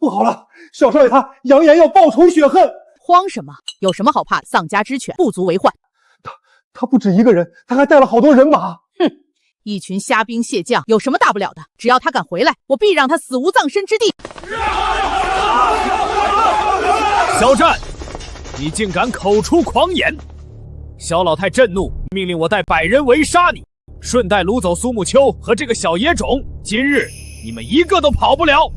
不好了，小少爷他扬言要报仇雪恨。慌什么？有什么好怕？丧家之犬不足为患。他不止一个人，他还带了好多人马。哼，一群虾兵蟹将，有什么大不了的？只要他敢回来，我必让他死无葬身之地。肖战，你竟敢口出狂言！萧老太震怒，命令我带100人围杀你，顺带掳走苏沐秋和这个小野种。今日你们一个都跑不了。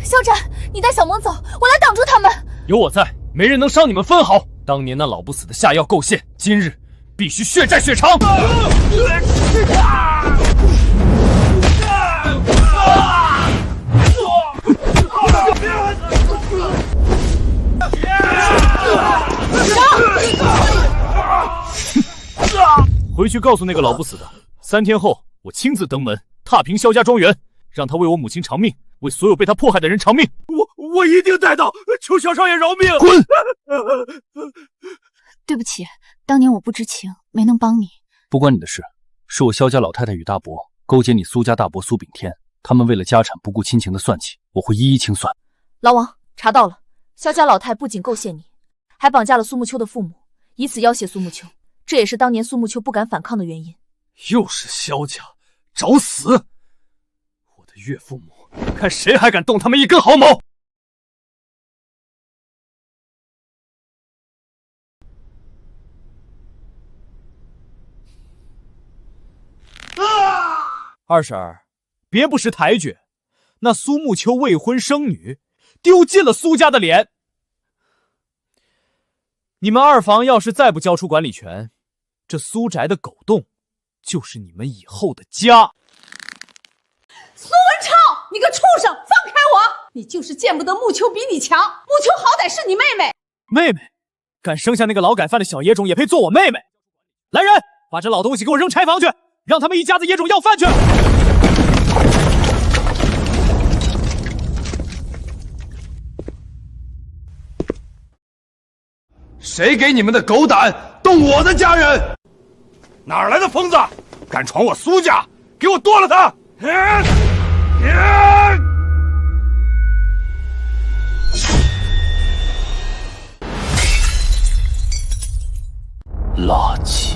肖战，你带小萌走，我来挡住他们。有我在，没人能伤你们分毫。当年那老不死的下药构陷，今日必须血债血偿。回去告诉那个老不死的，3天后我亲自登门，踏平萧家庄园，让他为我母亲偿命，为所有被他迫害的人偿命。我一定带到，求小少爷饶命！滚！对不起，当年我不知情，没能帮你。不关你的事，是我萧家老太太与大伯勾结你苏家大伯苏炳添，他们为了家产不顾亲情的算计，我会一一清算。老王，查到了，萧家老太不仅构陷你，还绑架了苏沐秋的父母，以此要挟苏沐秋，这也是当年苏沐秋不敢反抗的原因。又是萧家，找死！我的岳父母，看谁还敢动他们一根毫毛！二婶儿，别不识抬举，那苏沐秋未婚生女，丢尽了苏家的脸。你们二房要是再不交出管理权，这苏宅的狗洞就是你们以后的家。苏文超，你个畜生，放开我！你就是见不得沐秋比你强，沐秋好歹是你妹妹。妹妹，敢生下那个劳改犯的小野种，也配做我妹妹？来人，把这老东西给我扔柴房去，让他们一家子野种要饭去！谁给你们的狗胆动我的家人？哪儿来的疯子，敢闯我苏家？给我剁了他！垃圾！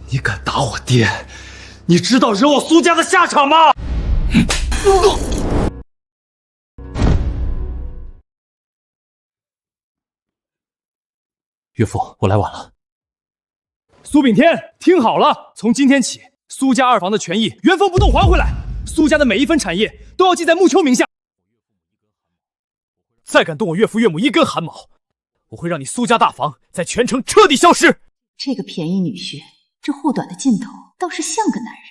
你敢打我爹？你知道惹我苏家的下场吗？岳父，我来晚了。苏炳添，听好了，从今天起，苏家二房的权益原封不动还回来，苏家的每一分产业都要记在沐秋名下。再敢动我岳父岳母一根汗毛，我会让你苏家大房在全城彻底消失。这个便宜女婿，这护短的劲头倒是像个男人。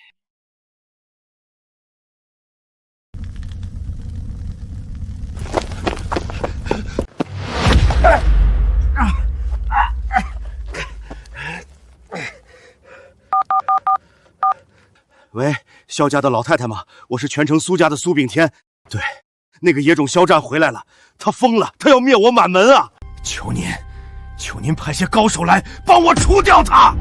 喂，萧家的老太太吗？我是全城苏家的苏炳添。对，那个野种肖战回来了，他疯了，他要灭我满门啊！求您派些高手来帮我除掉他！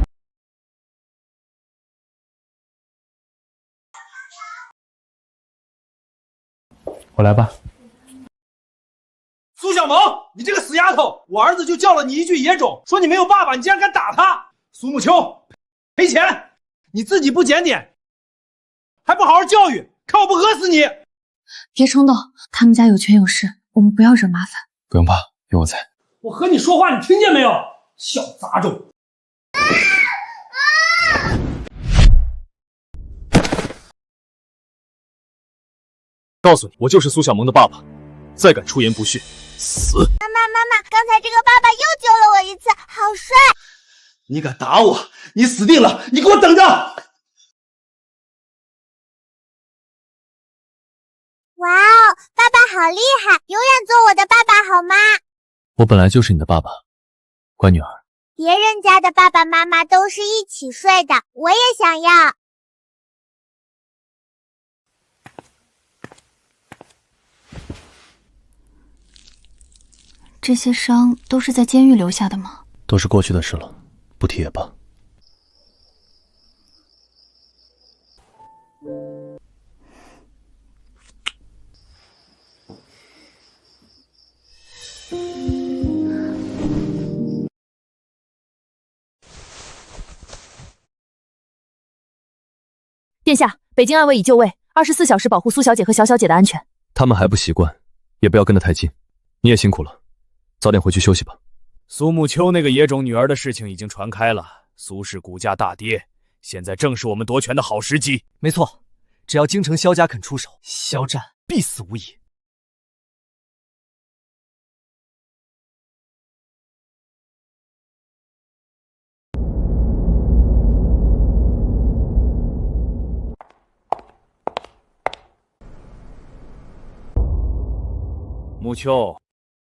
我来吧。苏小萌，你这个死丫头！我儿子就叫了你一句野种，说你没有爸爸，你竟然敢打他！苏沐秋，赔钱！你自己不检点，还不好好教育，看我不讹死你！别冲动，他们家有权有势，我们不要惹麻烦。不用怕，有我在。我和你说话，你听见没有？小杂种！告诉你，我就是苏小萌的爸爸，再敢出言不逊，死！妈妈，刚才这个爸爸又救了我一次，好帅！你敢打我，你死定了！你给我等着！哇哦，爸爸好厉害，永远做我的爸爸好吗？我本来就是你的爸爸，乖女儿。别人家的爸爸妈妈都是一起睡的，我也想要。这些伤都是在监狱留下的吗？都是过去的事了，不提也罢。殿下，北京暗卫已就位，24小时保护苏小姐和小小姐的安全。他们还不习惯，也不要跟得太近。你也辛苦了，早点回去休息吧。苏沐秋那个野种女儿的事情已经传开了，苏氏股价大跌，现在正是我们夺权的好时机。没错，只要京城萧家肯出手，萧战必死无疑。沐秋，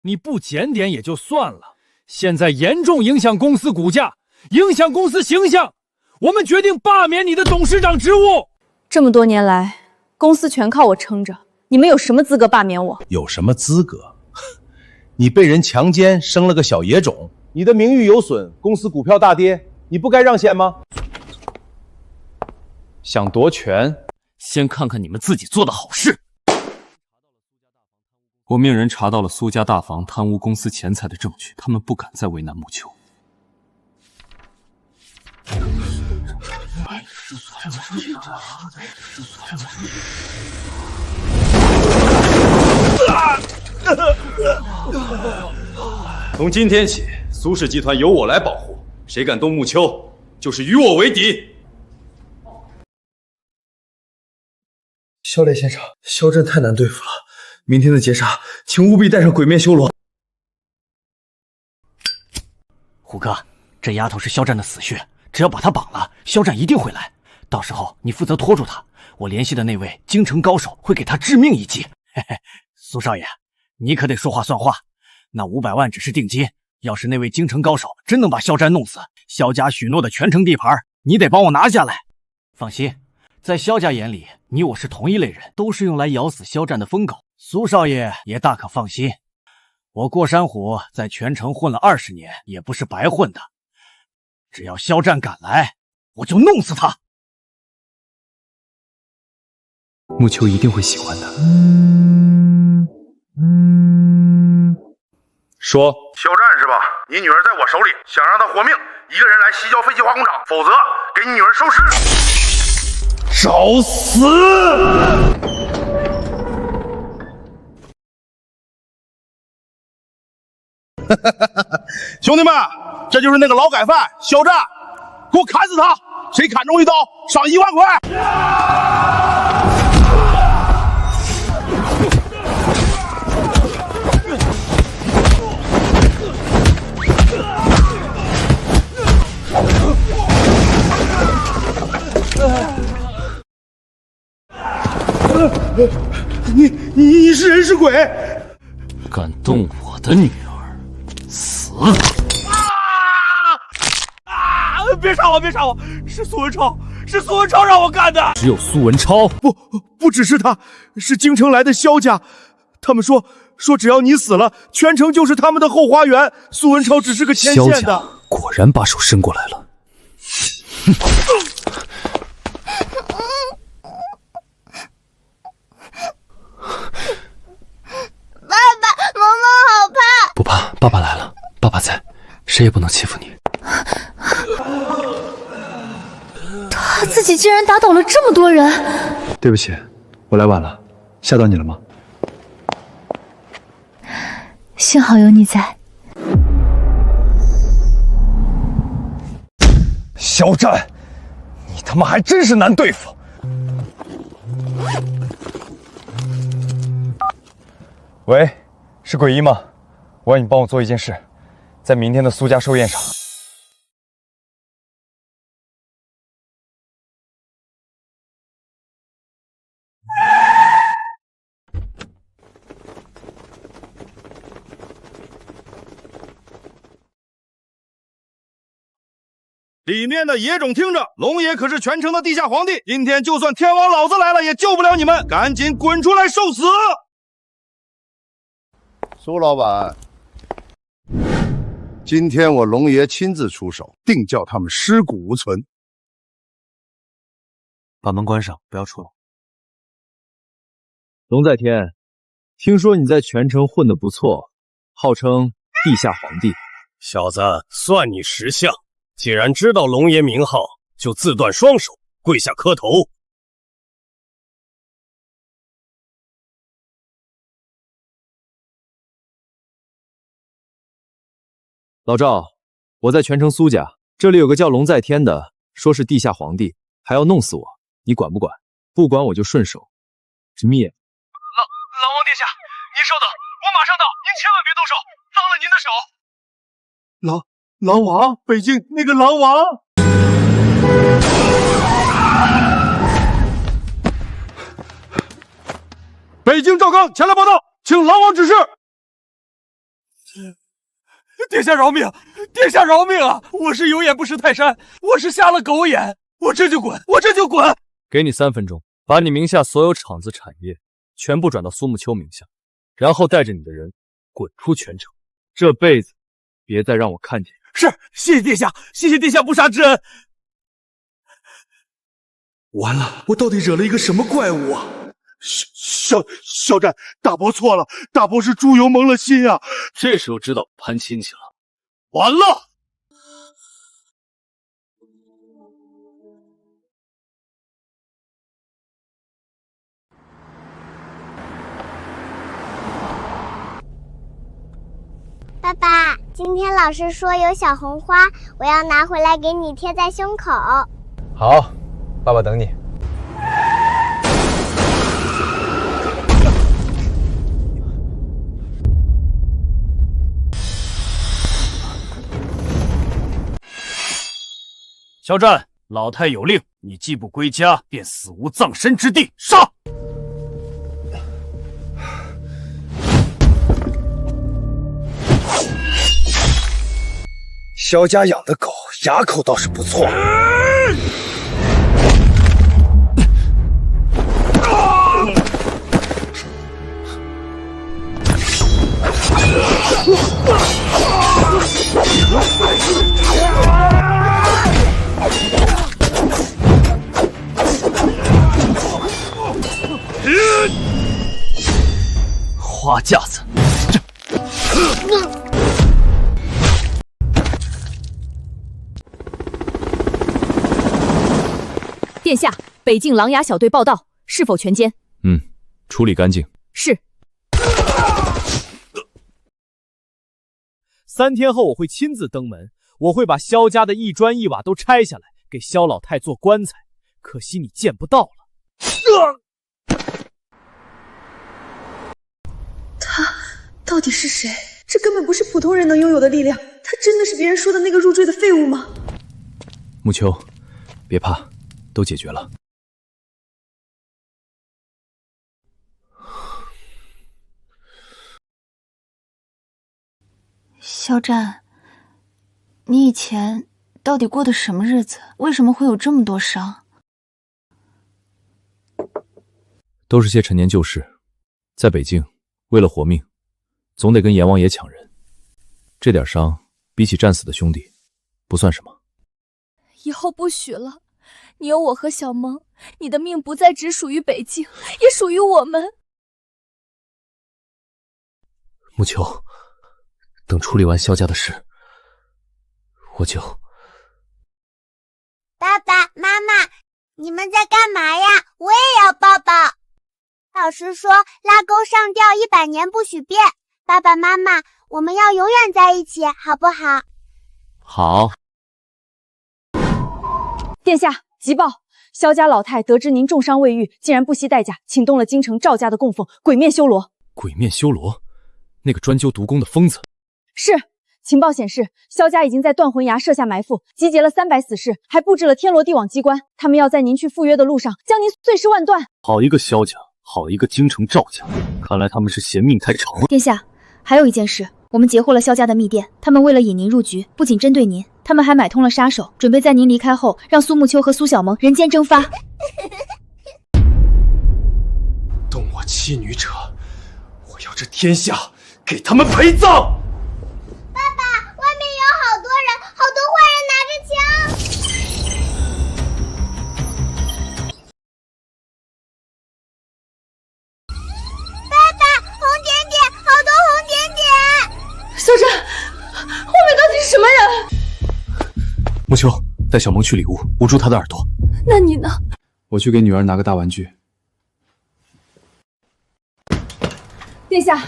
你不检点也就算了，现在严重影响公司股价，影响公司形象，我们决定罢免你的董事长职务。这么多年来，公司全靠我撑着，你们有什么资格罢免我？有什么资格？你被人强奸，生了个小野种，你的名誉有损，公司股票大跌，你不该让贤吗？想夺权，先看看你们自己做的好事。我命人查到了苏家大房贪污公司钱财的证据，他们不敢再为难沐秋。从今天起，苏氏集团由我来保护，谁敢动沐秋，就是与我为敌。萧烈先生，萧震太难对付了，明天的劫杀，请务必带上鬼面修罗。虎哥，这丫头是萧战的死穴，只要把她绑了，萧战一定会来。到时候你负责拖住他，我联系的那位京城高手会给他致命一击。嘿嘿，苏少爷，你可得说话算话。那500万只是定金，要是那位京城高手真能把萧战弄死，萧家许诺的全城地盘，你得帮我拿下来。放心，在萧家眼里，你我是同一类人，都是用来咬死萧战的疯狗。苏少爷也大可放心，我过山虎在全城混了20年，也不是白混的。只要萧战敢来，我就弄死他。沐秋一定会喜欢的。说，肖战是吧？你女儿在我手里，想让她活命，一个人来西郊废弃化工厂，否则给你女儿收尸。找死！兄弟们，这就是那个劳改犯肖战，给我砍死他！谁砍中一刀，赏1万块！你是人是鬼？敢动我的女儿，死！别杀我！别杀我！是苏文超，是苏文超让我干的。只有苏文超？不只是他，是京城来的萧家。他们说只要你死了，全城就是他们的后花园。苏文超只是个牵线的。萧家果然把手伸过来了。爸爸，萌萌好怕。不怕，爸爸来了，爸爸在，谁也不能欺负你。他自己竟然打倒了这么多人！对不起，我来晚了，吓到你了吗？幸好有你在。肖战，你他妈还真是难对付。喂，是鬼医吗？我要你帮我做一件事，在明天的苏家寿宴上。里面的野种听着，龙爷可是全城的地下皇帝，今天就算天王老子来了也救不了你们，赶紧滚出来受死！苏老板，今天我龙爷亲自出手，定叫他们尸骨无存。把门关上，不要出来。龙在天，听说你在全城混得不错，号称地下皇帝。小子，算你识相！既然知道龙爷名号，就自断双手，跪下磕头。老赵，我在全城苏家，这里有个叫龙在天的，说是地下皇帝，还要弄死我，你管不管？不管我就顺手灭。狼王殿下，您稍等，我马上到，您千万别动手，脏了您的手。狼王，北京那个狼王。北京赵刚前来报道，请狼王指示。殿下饶命！殿下饶命啊！我是有眼不识泰山，我是瞎了狗眼，我这就滚！给你3分钟，把你名下所有厂子产业全部转到苏木秋名下，然后带着你的人滚出全城，这辈子别再让我看见。是，谢谢殿下，谢谢殿下不杀之恩。完了，我到底惹了一个什么怪物啊？肖战，大伯错了，大伯是猪油蒙了心啊！这时候知道攀亲戚了，完了！爸爸，今天老师说有小红花，我要拿回来给你贴在胸口。好，爸爸等你。肖战，老太有令，你既不归家，便死无葬身之地，杀！肖家养的狗牙口倒是不错。花架子。殿下，北境狼牙小队报到，是否全歼？处理干净。是。3天后我会亲自登门，我会把萧家的一砖一瓦都拆下来，给萧老太做棺材。可惜你见不到了。他到底是谁？这根本不是普通人能拥有的力量。他真的是别人说的那个入赘的废物吗？木秋，别怕，都解决了。肖战，你以前到底过的什么日子？为什么会有这么多伤？都是些陈年旧事，在北境，为了活命，总得跟阎王爷抢人。这点伤，比起战死的兄弟，不算什么。以后不许了，你有我和小萌，你的命不再只属于北境，也属于我们。木秋，等处理完萧家的事，我就……爸爸妈妈，你们在干嘛呀？我也要抱抱。老师说拉钩上吊100年不许变，爸爸妈妈，我们要永远在一起，好不好？好。殿下，急报！萧家老太得知您重伤未愈，竟然不惜代价请动了京城赵家的供奉鬼面修罗。鬼面修罗，那个专究毒功的疯子。是，情报显示，萧家已经在断魂崖设下埋伏，集结了300死士，还布置了天罗地网机关。他们要在您去赴约的路上将您碎尸万段。好一个萧家，好一个京城赵家，看来他们是嫌命太长了。殿下，还有一件事，我们截获了萧家的密电，他们为了引您入局，不仅针对您，他们还买通了杀手，准备在您离开后，让苏木秋和苏小萌人间蒸发。动我妻女者，我要这天下给他们陪葬！爸爸，外面有小珍，后面到底是什么人？木秋，带小萌去里屋，捂住她的耳朵。那你呢？我去给女儿拿个大玩具。殿下，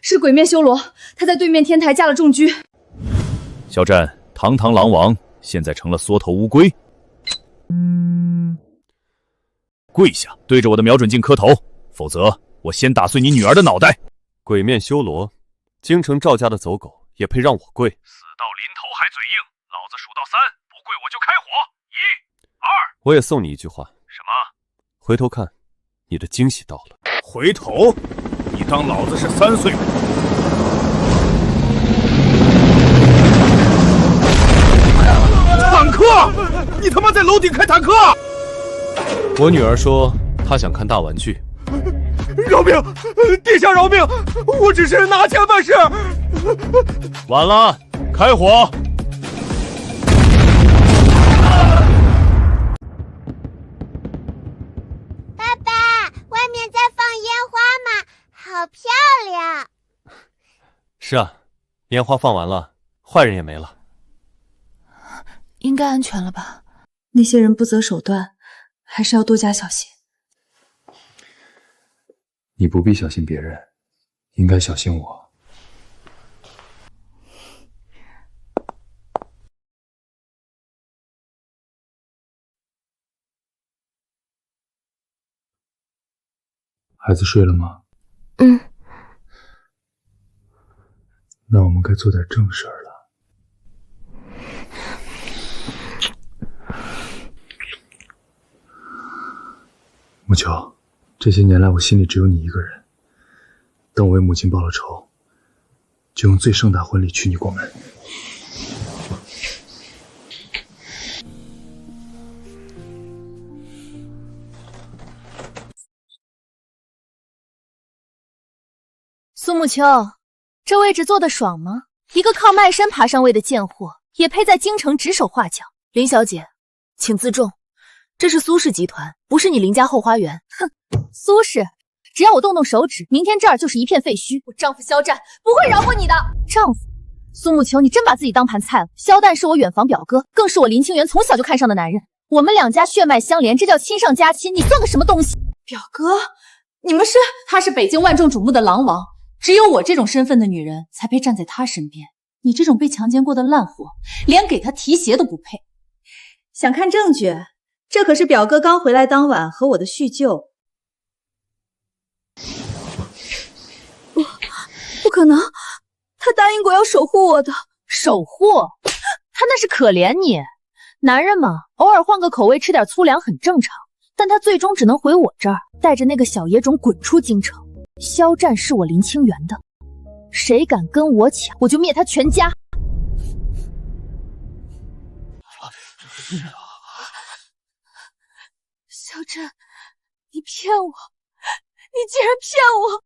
是鬼面修罗，他在对面天台架了重狙。肖战，堂堂狼王，现在成了缩头乌龟。跪下，对着我的瞄准镜磕头，否则我先打碎你女儿的脑袋！鬼面修罗，京城赵家的走狗也配让我跪？死到临头还嘴硬，老子数到3，不跪我就开火。1、2。我也送你一句话。什么？回头看，你的惊喜到了。回头？你当老子是3岁吗？坦克！你他妈在楼顶开坦克！我女儿说她想看大玩具。饶命！殿下饶命！我只是拿钱办事。晚了，开火！爸爸，外面在放烟花吗？好漂亮！是啊，烟花放完了，坏人也没了。应该安全了吧？那些人不择手段，还是要多加小心。你不必小心别人，应该小心我。孩子睡了吗？嗯。那我们该做点正事儿了。木秋，这些年来我心里只有你一个人。等我为母亲报了仇，就用最盛大婚礼娶你过门。苏木秋，这位置坐得爽吗？一个靠卖身爬上位的贱货，也配在京城指手画脚？林小姐，请自重，这是苏氏集团，不是你林家后花园。哼，苏氏，只要我动动手指，明天这儿就是一片废墟。我丈夫肖战不会饶过你的。丈夫？苏木秋，你真把自己当盘菜了。肖战是我远房表哥，更是我林清源从小就看上的男人，我们两家血脉相连，这叫亲上加亲，你算个什么东西？表哥，你们是？他是北京万众瞩目的狼王。只有我这种身份的女人才配站在他身边，你这种被强奸过的烂货，连给他提鞋都不配。想看证据？这可是表哥刚回来当晚和我的叙旧。不可能，他答应过要守护我的。守护？他那是可怜你，男人嘛，偶尔换个口味吃点粗粮很正常。但他最终只能回我这儿，带着那个小野种滚出京城。肖战是我林清源的，谁敢跟我抢，我就灭他全家。肖战，你骗我！你竟然骗我！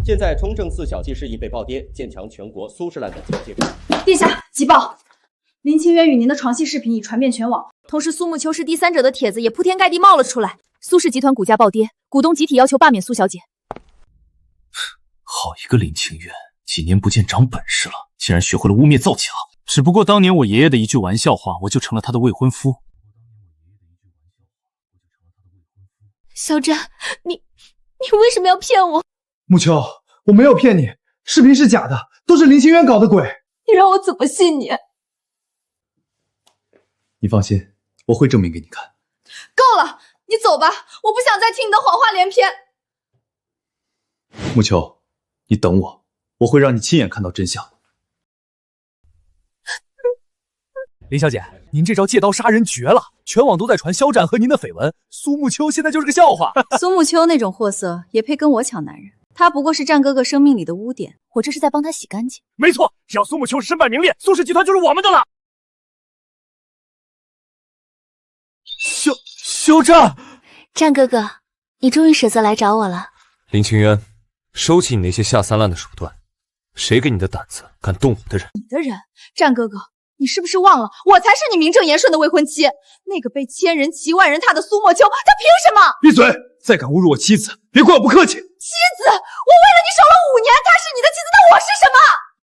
现在崇正寺小七事已被暴跌，建强全国苏氏烂的警戒之。殿下，急报！林清源与您的床戏视频已传遍全网，同时苏木秋是第三者的帖子也铺天盖地冒了出来。苏氏集团股价暴跌，股东集体要求罢免苏小姐。好一个林清源，几年不见长本事了，竟然学会了污蔑造假。只不过当年我爷爷的一句玩笑话，我就成了他的未婚夫。肖战，你为什么要骗我？木秋，我没有骗你，视频是假的，都是林清源搞的鬼。你让我怎么信你？你放心，我会证明给你看。够了，你走吧，我不想再听你的谎话连篇。木秋，你等我，我会让你亲眼看到真相。林小姐，您这招借刀杀人绝了，全网都在传肖战和您的绯闻，苏木秋现在就是个笑话。苏木秋那种货色也配跟我抢男人？他不过是战哥哥生命里的污点，我这是在帮他洗干净。没错，只要苏木秋身败名裂，苏氏集团就是我们的了。肖战，战哥哥，你终于舍得来找我了。林清渊，收起你那些下三滥的手段，谁给你的胆子敢动我们的人？你的人，战哥哥，你是不是忘了，我才是你名正言顺的未婚妻？那个被千人骑万人踏的苏莫秋，他凭什么？闭嘴！再敢侮辱我妻子，别怪我不客气。妻子，我为了你守了5年，她是你的妻子，那我是什么？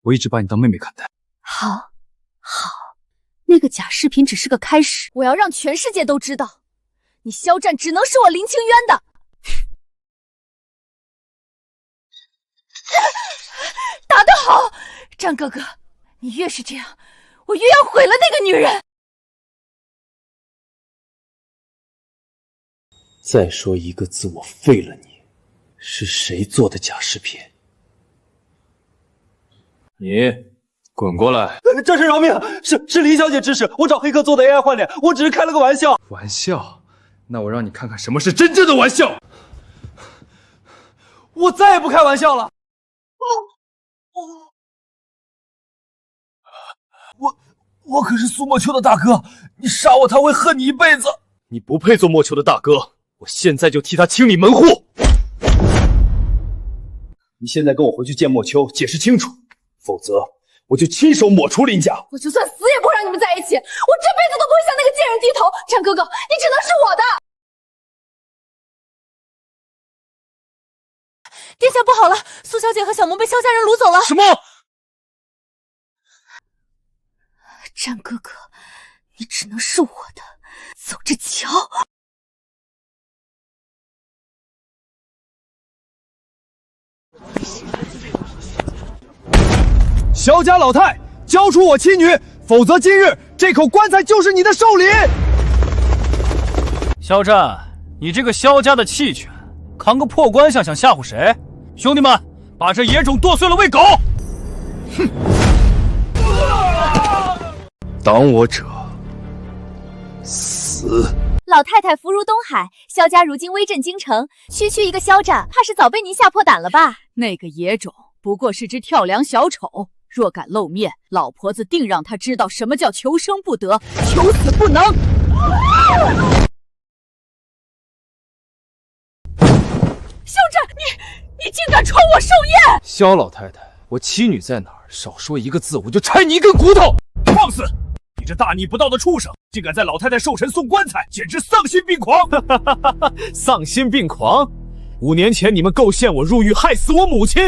我一直把你当妹妹看待。好，那个假视频只是个开始，我要让全世界都知道，你肖战只能是我林清渊的。打得好，战哥哥，你越是这样，我越要毁了那个女人。再说一个字，我废了你！是谁做的假视频？你滚过来！战神饶命！是林小姐指使我找黑客做的 AI 换脸，我只是开了个玩笑。玩笑？那我让你看看什么是真正的玩笑！我再也不开玩笑了。我可是苏莫秋的大哥，你杀我他会恨你一辈子。你不配做莫秋的大哥，我现在就替他清理门户。你现在跟我回去见莫秋，解释清楚，否则我就亲手抹除林家。我就算死也不会让你们在一起，我这辈子都不会向那个贱人低头。战哥哥，你只能是我的。殿下不好了，苏小姐和小萌被萧家人掳走了。什么？战哥哥，你只能是我的，走着瞧。萧家老太，交出我妻女，否则今日这口棺材就是你的寿礼。肖战，你这个萧家的弃犬，扛个破棺材想吓唬谁？兄弟们，把这野种剁碎了喂狗！哼！挡我者死！老太太福如东海，萧家如今威震京城，区区一个肖战，怕是早被您吓破胆了吧？那个野种不过是只跳梁小丑，若敢露面，老婆子定让他知道什么叫求生不得，求死不能。肖战，你竟敢穿我寿宴！萧老太太，我妻女在哪儿？少说一个字，我就拆你一根骨头！放肆！你这大逆不道的畜生，竟敢在老太太寿辰送棺材，简直丧心病狂！丧心病狂！5年前你们构陷我入狱，害死我母亲。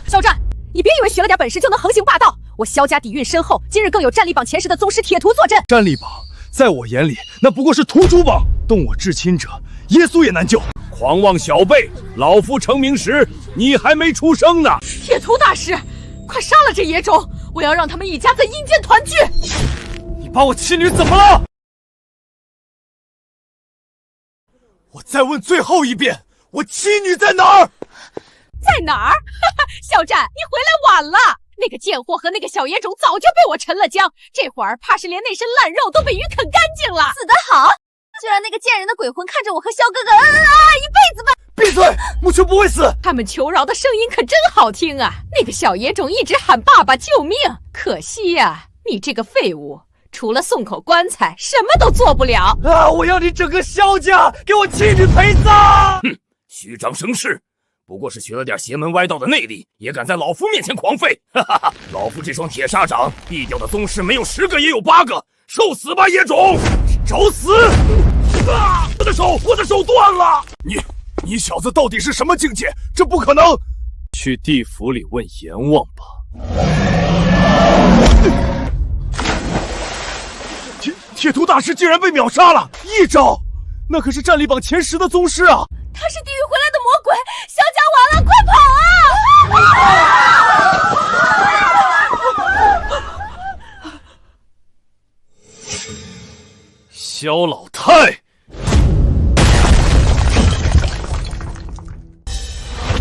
肖战，你别以为学了点本事就能横行霸道！我萧家底蕴深厚，今日更有战力榜前10的宗师铁图坐镇。战力榜在我眼里，那不过是图书榜，动我至亲者，耶稣也难救。狂妄小辈，老夫成名时，你还没出生呢！铁图大师，快杀了这野种！我要让他们一家在阴间团聚！你把我妻女怎么了？我再问最后一遍，我妻女在哪儿？在哪儿？肖战，你回来晚了。那个贱货和那个小野种早就被我沉了江，这会儿怕是连那身烂肉都被鱼啃干净了。死得好，就让那个贱人的鬼魂看着我和肖哥哥恩恩爱爱一辈子吧。闭嘴！木秋不会死。他们求饶的声音可真好听啊！那个小野种一直喊爸爸救命，可惜呀，你这个废物，除了送口棺材，什么都做不了啊！我要你整个萧家给我妻女陪葬！哼，虚张声势。不过是学了点邪门歪道的内力，也敢在老夫面前狂吠！哈哈哈！老夫这双铁砂掌，毙掉的宗师没有10个也有8个，受死吧野种！找死！啊！我的手断了！你小子到底是什么境界？这不可能！去地府里问阎王吧。铁图大师竟然被秒杀了，1招！那可是战力榜前10的宗师啊！他是地狱回来的魔鬼，萧家完了，快跑啊！萧老太，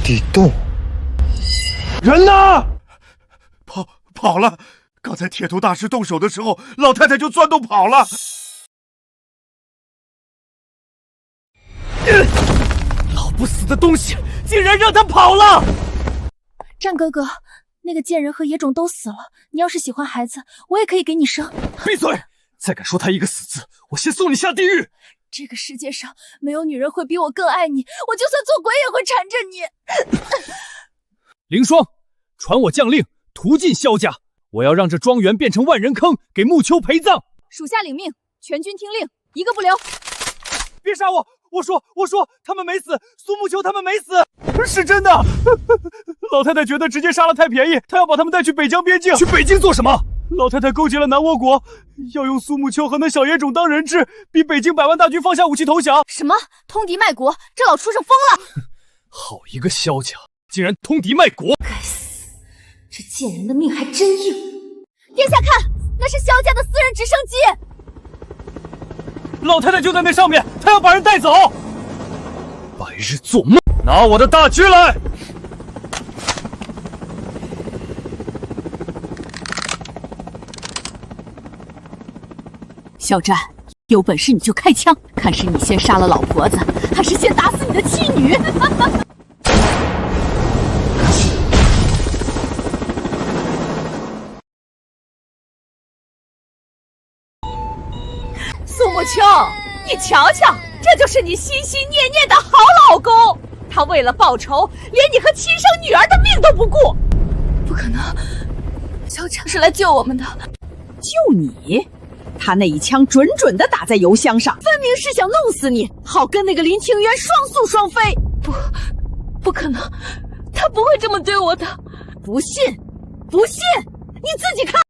地洞，人呢？跑了！刚才铁头大师动手的时候，老太太就钻洞跑了。老不死的东西，竟然让他跑了！战哥哥，那个贱人和野种都死了，你要是喜欢孩子，我也可以给你生。闭嘴！再敢说他一个死字，我先送你下地狱！这个世界上没有女人会比我更爱你，我就算做鬼也会缠着你。凌霜，传我将令，屠尽萧家！我要让这庄园变成万人坑，给木秋陪葬。属下领命，全军听令，一个不留。别杀我！我说他们没死，苏沐秋他们没死，是真的。老太太觉得直接杀了太便宜，她要把他们带去北疆边境。去北京做什么？老太太勾结了南倭国，要用苏沐秋和那小野种当人质，逼北京100万大军放下武器投降。什么？通敌卖国？这老畜生疯了！好一个萧家，竟然通敌卖国！该死，这贱人的命还真硬。殿下看，那是萧家的私人直升机。老太太就在那上面，她要把人带走。白日做梦，拿我的大军来！肖战，有本事你就开枪，看是你先杀了老婆子，还是先打死你的妻女？苏沐秋，你瞧瞧，这就是你心心念念的好老公。他为了报仇，连你和亲生女儿的命都不顾。不可能，萧战是来救我们的。救你？他那一枪准准的打在油箱上，分明是想弄死你，好跟那个林清渊双宿双飞。不可能，他不会这么对我的。不信，不信，你自己看。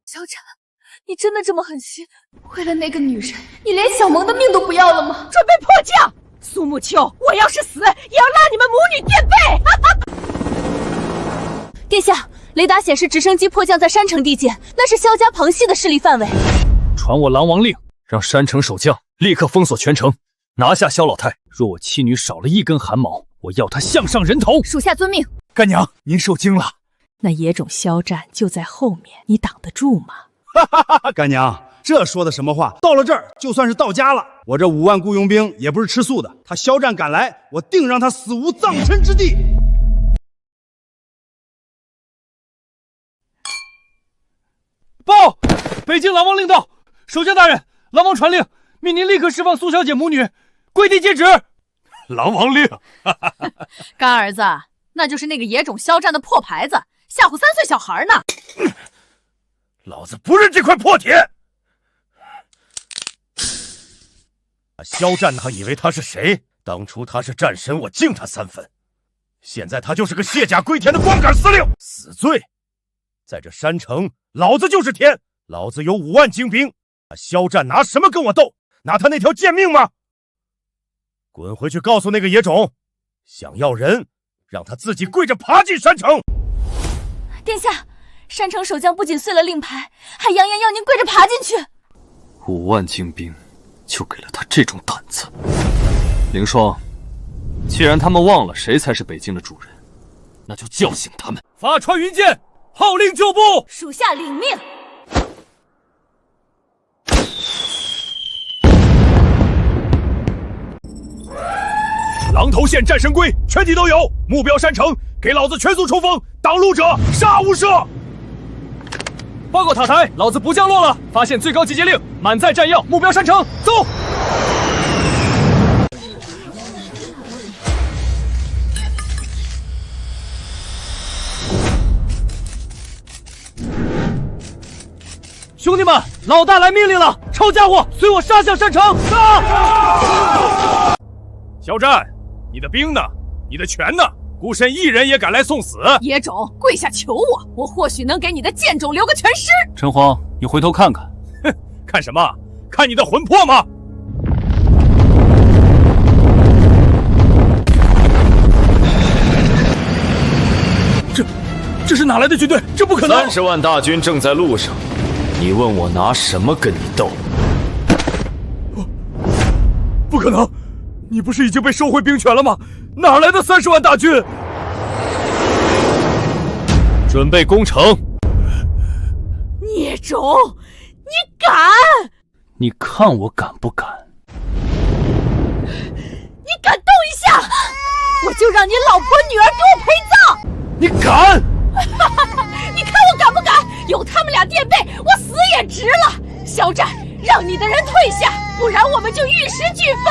萧战，你真的这么狠心？为了那个女人，你连小萌的命都不要了吗？准备迫降！苏沐秋，我要是死，也要拉你们母女垫背！殿下，雷达显示直升机迫降在山城地界，那是萧家旁系的势力范围。传我狼王令，让山城守将立刻封锁全城，拿下萧老太。若我妻女少了一根汗毛，我要她项上人头。属下遵命。干娘，您受惊了。那野种肖战就在后面，你挡得住吗？干娘，这说的什么话？到了这儿就算是到家了。我这5万雇佣兵也不是吃素的，他肖战赶来，我定让他死无葬身之地。报！北京狼王令到，守将大人，狼王传令，命您立刻释放苏小姐母女，跪地接旨。狼王令，干儿子，那就是那个野种肖战的破牌子，吓唬3岁小孩呢。老子不认这块破铁！肖战他以为他是谁？当初他是战神，我敬他3分。现在他就是个卸甲归田的光杆司令，死罪！在这山城，老子就是天，老子有5万精兵，肖战拿什么跟我斗？拿他那条贱命吗？滚回去告诉那个野种，想要人，让他自己跪着爬进山城。殿下，山城守将不仅碎了令牌，还扬言要您跪着爬进去。5万精兵，就给了他这种胆子。凌霜，既然他们忘了谁才是北京的主人，那就叫醒他们。发传云箭，号令就步。属下领命。狼头县战神龟全体都有，目标山城，给老子全速冲锋，挡路者杀无赦。报告塔台，老子不降落了，发现最高集结令，满载战药，目标山城，走。兄弟们，老大来命令了，抄家伙，随我杀向山城！杀！肖战，你的兵呢？你的权呢？孤身一人也敢来送死？野种，跪下求我，我或许能给你的贱种留个全尸。陈荒，你回头看看。哼，看什么？看你的魂魄吗？这是哪来的军队？这不可能！30万大军正在路上，你问我拿什么跟你斗？不可能！你不是已经被收回兵权了吗？哪来的30万大军？准备攻城！孽种，你敢！你看我敢不敢？你敢动一下，我就让你老婆女儿给我陪葬！你敢！你看我敢不敢？有他们俩垫背，我死也值了。肖战，让你的人退下，不然我们就玉石俱焚。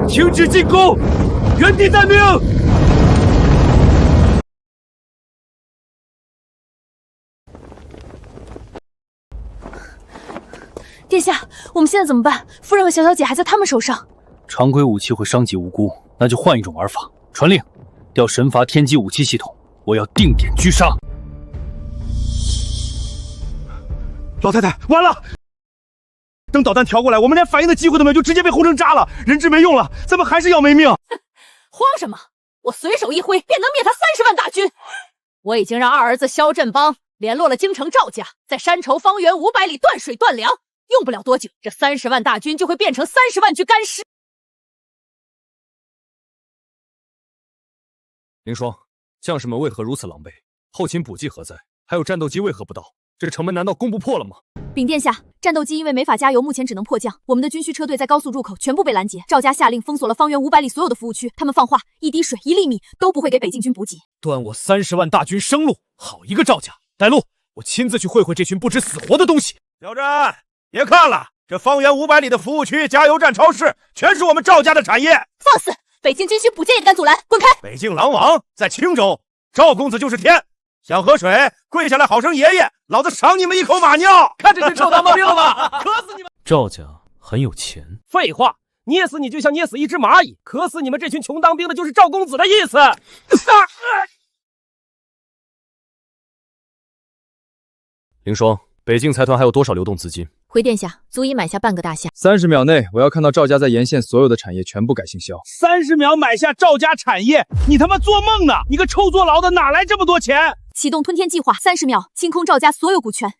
停止进攻，原地待命。殿下，我我们现在怎么办？夫人和小小姐还在他们手上。常规武器会伤及无辜，那就换一种玩法。传令，调神罚天机武器系统，我要定点狙杀。老太太，完了！等导弹调过来，我们连反应的机会都没有，就直接被轰成渣了，人质没用了，咱们还是要没命。慌什么？我随手一挥，便能灭他30万大军。我已经让二儿子萧振邦联络了京城赵家，在山畴方圆500里断水断粮，用不了多久，这30万大军就会变成30万具干尸。凌霜，将士们为何如此狼狈？后勤补给何在？还有战斗机为何不到？这城门难道攻不破了吗？禀殿下，战斗机因为没法加油，目前只能迫降。我们的军需车队在高速入口全部被拦截。赵家下令封锁了方圆500里所有的服务区，他们放话，一滴水、1粒米都不会给北境军补给。断我30万大军生路！好一个赵家！带路，我亲自去会会这群不知死活的东西。小战，别看了，这方圆500里的服务区、加油站、超市，全是我们赵家的产业。放肆！北境军需补件也敢阻拦，滚开！北境狼王在青州，赵公子就是天。想喝水，跪下来好生爷爷，老子赏你们一口马尿！看这群臭当妈兵了吧，渴死你们！赵家很有钱。废话，捏死你就像捏死一只蚂蚁，渴死你们这群穷当兵的就是赵公子的意思。凌霜，北境财团还有多少流动资金？回殿下，足以买下半个大夏。30秒内，我要看到赵家在沿线所有的产业全部改姓萧。30秒买下赵家产业，你他妈做梦呢！你个臭坐牢的，哪来这么多钱？启动吞天计划，30秒清空赵家所有股权。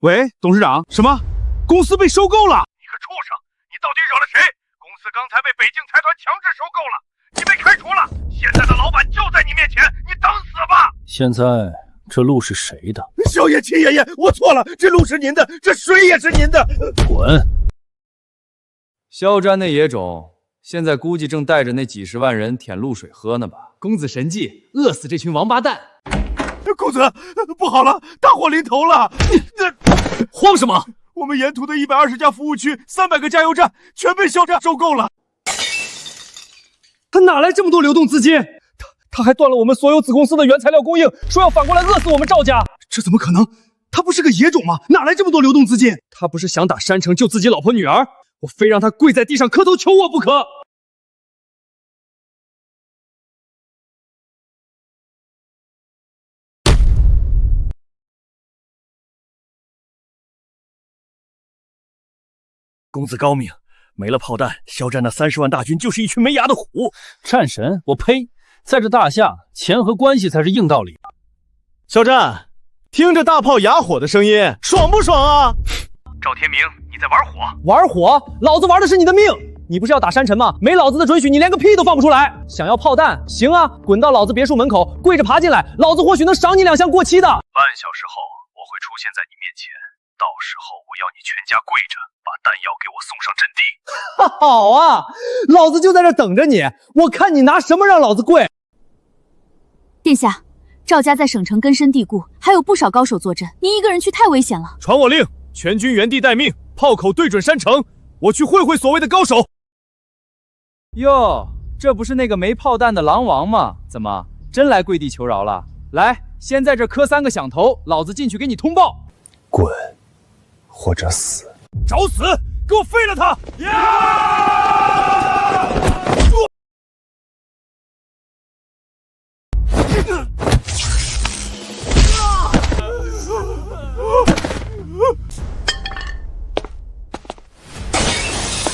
喂，董事长，什么？公司被收购了？你个畜生，你到底惹了谁？公司刚才被北境财团强制收购了，你被开除了。现在的老板就在你面前，你等死吧！现在这路是谁的？少爷、秦爷爷，我错了，这路是您的，这水也是您的。滚！萧战那野种，现在估计正带着那几10万人舔露水喝呢吧？公子神计，饿死这群王八蛋！公子，不好了，大祸临头了！慌什么？我们沿途的120家服务区、300个加油站全被萧战收购了。他哪来这么多流动资金？他还断了我们所有子公司的原材料供应，说要反过来饿死我们赵家。这怎么可能？他不是个野种吗？哪来这么多流动资金？他不是想打山城救自己老婆女儿？我非让他跪在地上磕头求我不可！公子高明，没了炮弹，肖战那30万大军就是一群没牙的虎。战神，我呸！在这大夏，钱和关系才是硬道理。肖战，听着大炮哑火的声音，爽不爽啊？赵天明，你在玩火？玩火？老子玩的是你的命！你不是要打山城吗？没老子的准许，你连个屁都放不出来！想要炮弹？行啊，滚到老子别墅门口，跪着爬进来，老子或许能赏你2箱过期的。半小时后，我会出现在你面前，到时候我要你全家跪着，把弹药给我送上阵地。好啊，老子就在这等着你，我看你拿什么让老子跪！殿下，赵家在省城根深蒂固，还有不少高手坐镇，您一个人去太危险了。传我令，全军原地待命，炮口对准山城，我去会会所谓的高手。哟，这不是那个没炮弹的狼王吗？怎么真来跪地求饶了？来，先在这磕3个响头，老子进去给你通报。滚，或者死！找死！给我废了他！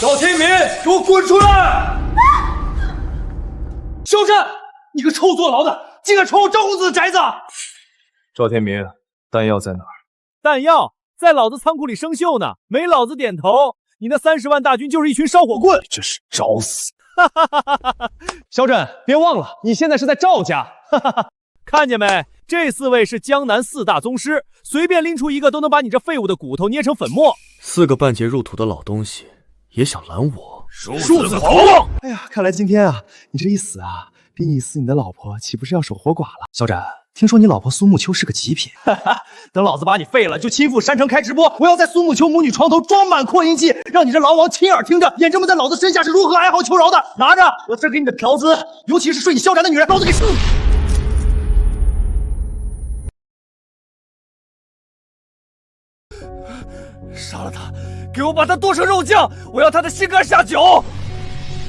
赵天明，给我滚出来！肖战，你个臭坐牢的，竟敢闯我赵公子的宅子！赵天明，弹药在哪儿？弹药在老子仓库里生锈呢，没老子点头，你那30万大军就是一群烧火棍！这是找死！肖战，别忘了，你现在是在赵家。看见没？这4位是江南4大宗师，随便拎出一个都能把你这废物的骨头捏成粉末。 4个半截入土的老东西也想拦我？殊死狂妄！哎呀，看来今天啊，你这一死啊，逼你死，你的老婆岂不是要守活寡了？肖战，听说你老婆苏沐秋是个极品，等老子把你废了，就亲赴山城开直播，我要在苏沐秋母女床头装满扩音器，让你这狼王亲耳听着，眼睁睁在老子身下是如何哀嚎求饶的。拿着，我这给你的嫖资，尤其是睡你肖战的女人，老子给。杀了他，给我把他剁成肉酱，我要他的心肝下酒。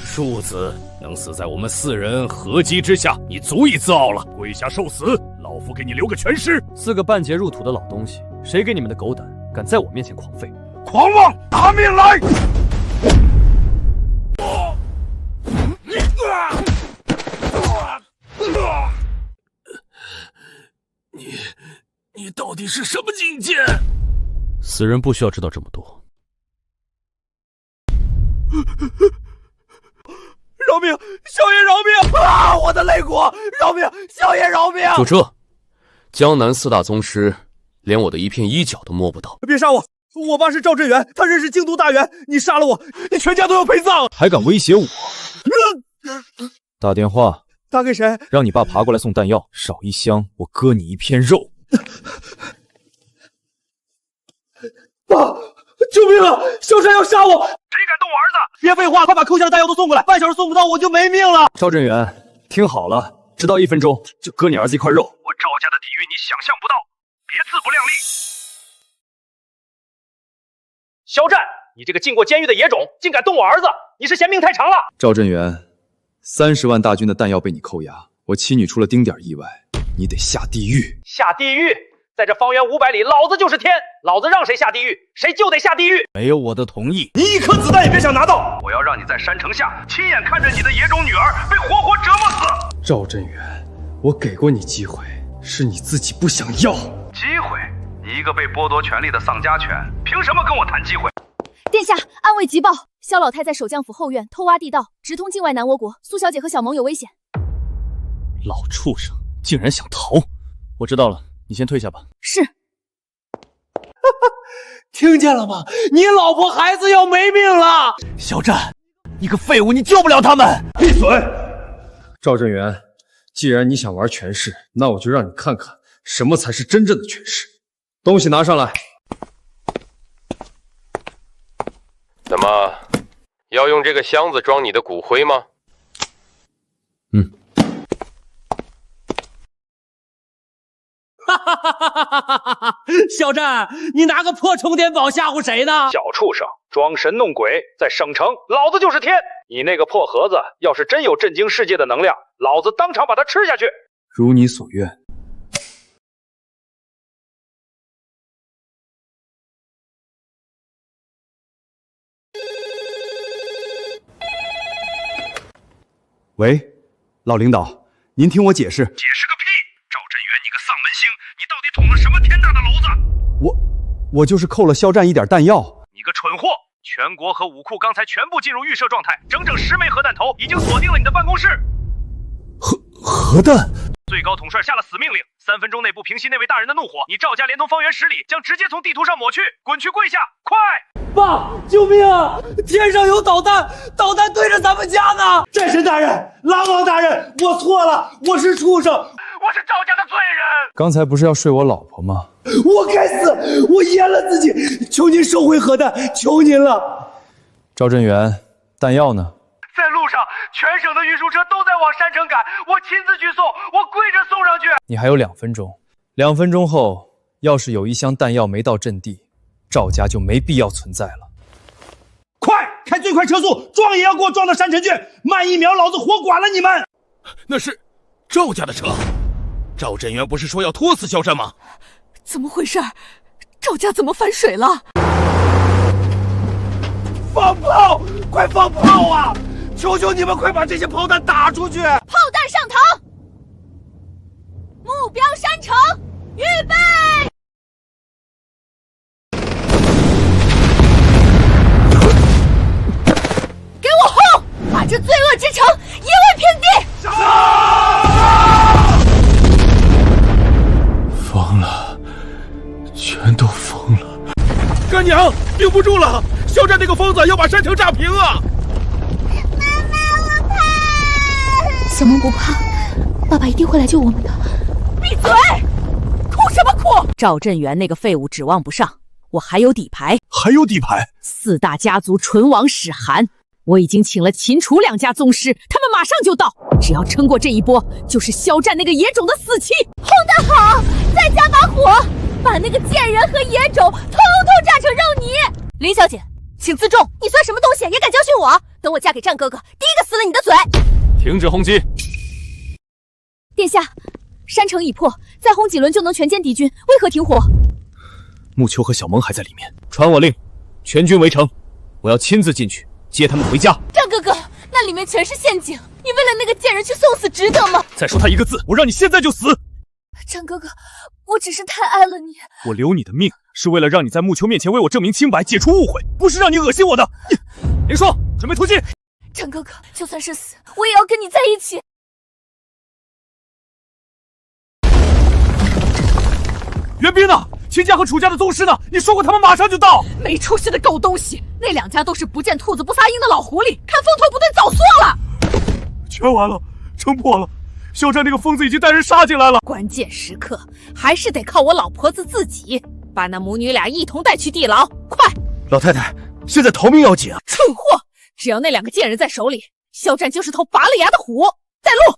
庶子能死在我们4人合击之下，你足以自傲了。跪下受死，老夫给你留个全尸。4个半截入土的老东西，谁给你们的狗胆，敢在我面前狂吠？狂妄，拿命来！你到底是什么境界？死人不需要知道这么多。饶命！少爷饶命！啊！我的肋骨！饶命！少爷饶命！就这，江南4大宗师连我的一片衣角都摸不到。别杀我！我爸是赵振元，他认识京都大员。你杀了我，你全家都要陪葬。还敢威胁我？打电话。打给谁？让你爸爬过来送弹药，少一箱我割你一片肉。爸，救命啊！萧山要杀我！谁敢动我儿子？别废话，快把扣下的弹药都送过来，半小时送不到我就没命了。赵振元，听好了，只到1分钟就割你儿子一块肉。我赵家的底蕴你想象不到，别自不量力。肖战，你这个进过监狱的野种，竟敢动我儿子，你是嫌命太长了。赵振元，30万大军的弹药被你扣押，我妻女出了丁点意外，你得下地狱。下地狱？在这方圆500里，老子就是天，老子让谁下地狱，谁就得下地狱。没有我的同意，你一颗子弹也别想拿到！我要让你在山城下亲眼看着你的野种女儿被活活折磨死。赵振元，我给过你机会，是你自己不想要。机会？你一个被剥夺权力的丧家犬，凭什么跟我谈机会？殿下，暗卫急报，萧老太在守将府后院偷挖地道，直通境外南倭国，苏小姐和小萌有危险。老畜生，竟然想逃！我知道了，你先退下吧。是。听见了吗？你老婆孩子要没命了！肖战，你个废物，你救不了他们！闭嘴！赵振元，既然你想玩权势，那我就让你看看什么才是真正的权势。东西拿上来。怎么，要用这个箱子装你的骨灰吗？肖战，你拿个破充电宝吓唬谁呢？小畜生，装神弄鬼，在省城，老子就是天！你那个破盒子，要是真有震惊世界的能量，老子当场把它吃下去。如你所愿。喂，老领导，您听我解释。解释个屁！赵振元，你个丧门星，你到底捅了什么天大的娄子？我就是扣了肖战一点弹药。你个蠢货！全国核武库刚才全部进入预设状态，整整10枚核弹头已经锁定了你的办公室。核弹？最高统帅下了死命令，3分钟内不平息那位大人的怒火，你赵家连同方圆10里将直接从地图上抹去。滚去跪下，快！爸，救命啊！天上有导弹，导弹对着咱们家呢！战神大人，狼王大人，我错了，我是畜生，我是赵家的罪人。刚才不是要睡我老婆吗？我该死，我淹了自己，求您收回核弹，求您了。赵振元，弹药呢？在路上，全省的运输车都在往山城赶，我亲自去送，我跪着送上去。你还有2分钟，2分钟后，要是有1箱弹药没到阵地，赵家就没必要存在了。快，开最快车速，撞也要给我撞到山城去，慢1秒，老子活剐了你们！那是赵家的车，赵振元不是说要拖死肖战吗？怎么回事？赵家怎么反水了？放炮！快放炮啊！求求你们，快把这些炮弹打出去！炮弹上膛，目标山城，预备！给我轰！把这罪恶之城夷为平地！疯了，全都疯了！干娘，顶不住了！肖战那个疯子要把山城炸平啊！小萌不怕，爸爸一定会来救我们的。闭嘴！哭什么哭？赵振元那个废物指望不上，我还有底牌。还有底牌？4大家族唇亡齿寒，我已经请了秦楚2家宗师，他们马上就到。只要撑过这一波，就是肖战那个野种的死期。轰得好！再加把火！把那个贱人和野种统统炸成肉泥！林小姐，请自重，你算什么东西，也敢教训我？等我嫁给战哥哥，第一个撕了你的嘴！停止轰击！殿下，山城已破，再轰几轮就能全歼敌军，为何停火？木秋和小萌还在里面，传我令，全军围城，我要亲自进去接他们回家。战哥哥，那里面全是陷阱，你为了那个贱人去送死，值得吗？再说他一个字，我让你现在就死！战哥哥，我只是太爱了你。我留你的命，是为了让你在木秋面前为我证明清白，解除误会，不是让你恶心我的。林霜，准备突击！战哥哥，就算是死，我也要跟你在一起。援兵呢？秦家和楚家的宗师呢？你说过他们马上就到。没出息的狗东西，那两家都是不见兔子不撒鹰的老狐狸，看风头不对早缩了。全完了，城破了，肖战那个疯子已经带人杀进来了。关键时刻还是得靠我老婆子自己，把那母女俩一同带去地牢。快！老太太，现在逃命要紧啊！蠢货！只要那两个贱人在手里，肖战就是头拔了牙的虎。带路！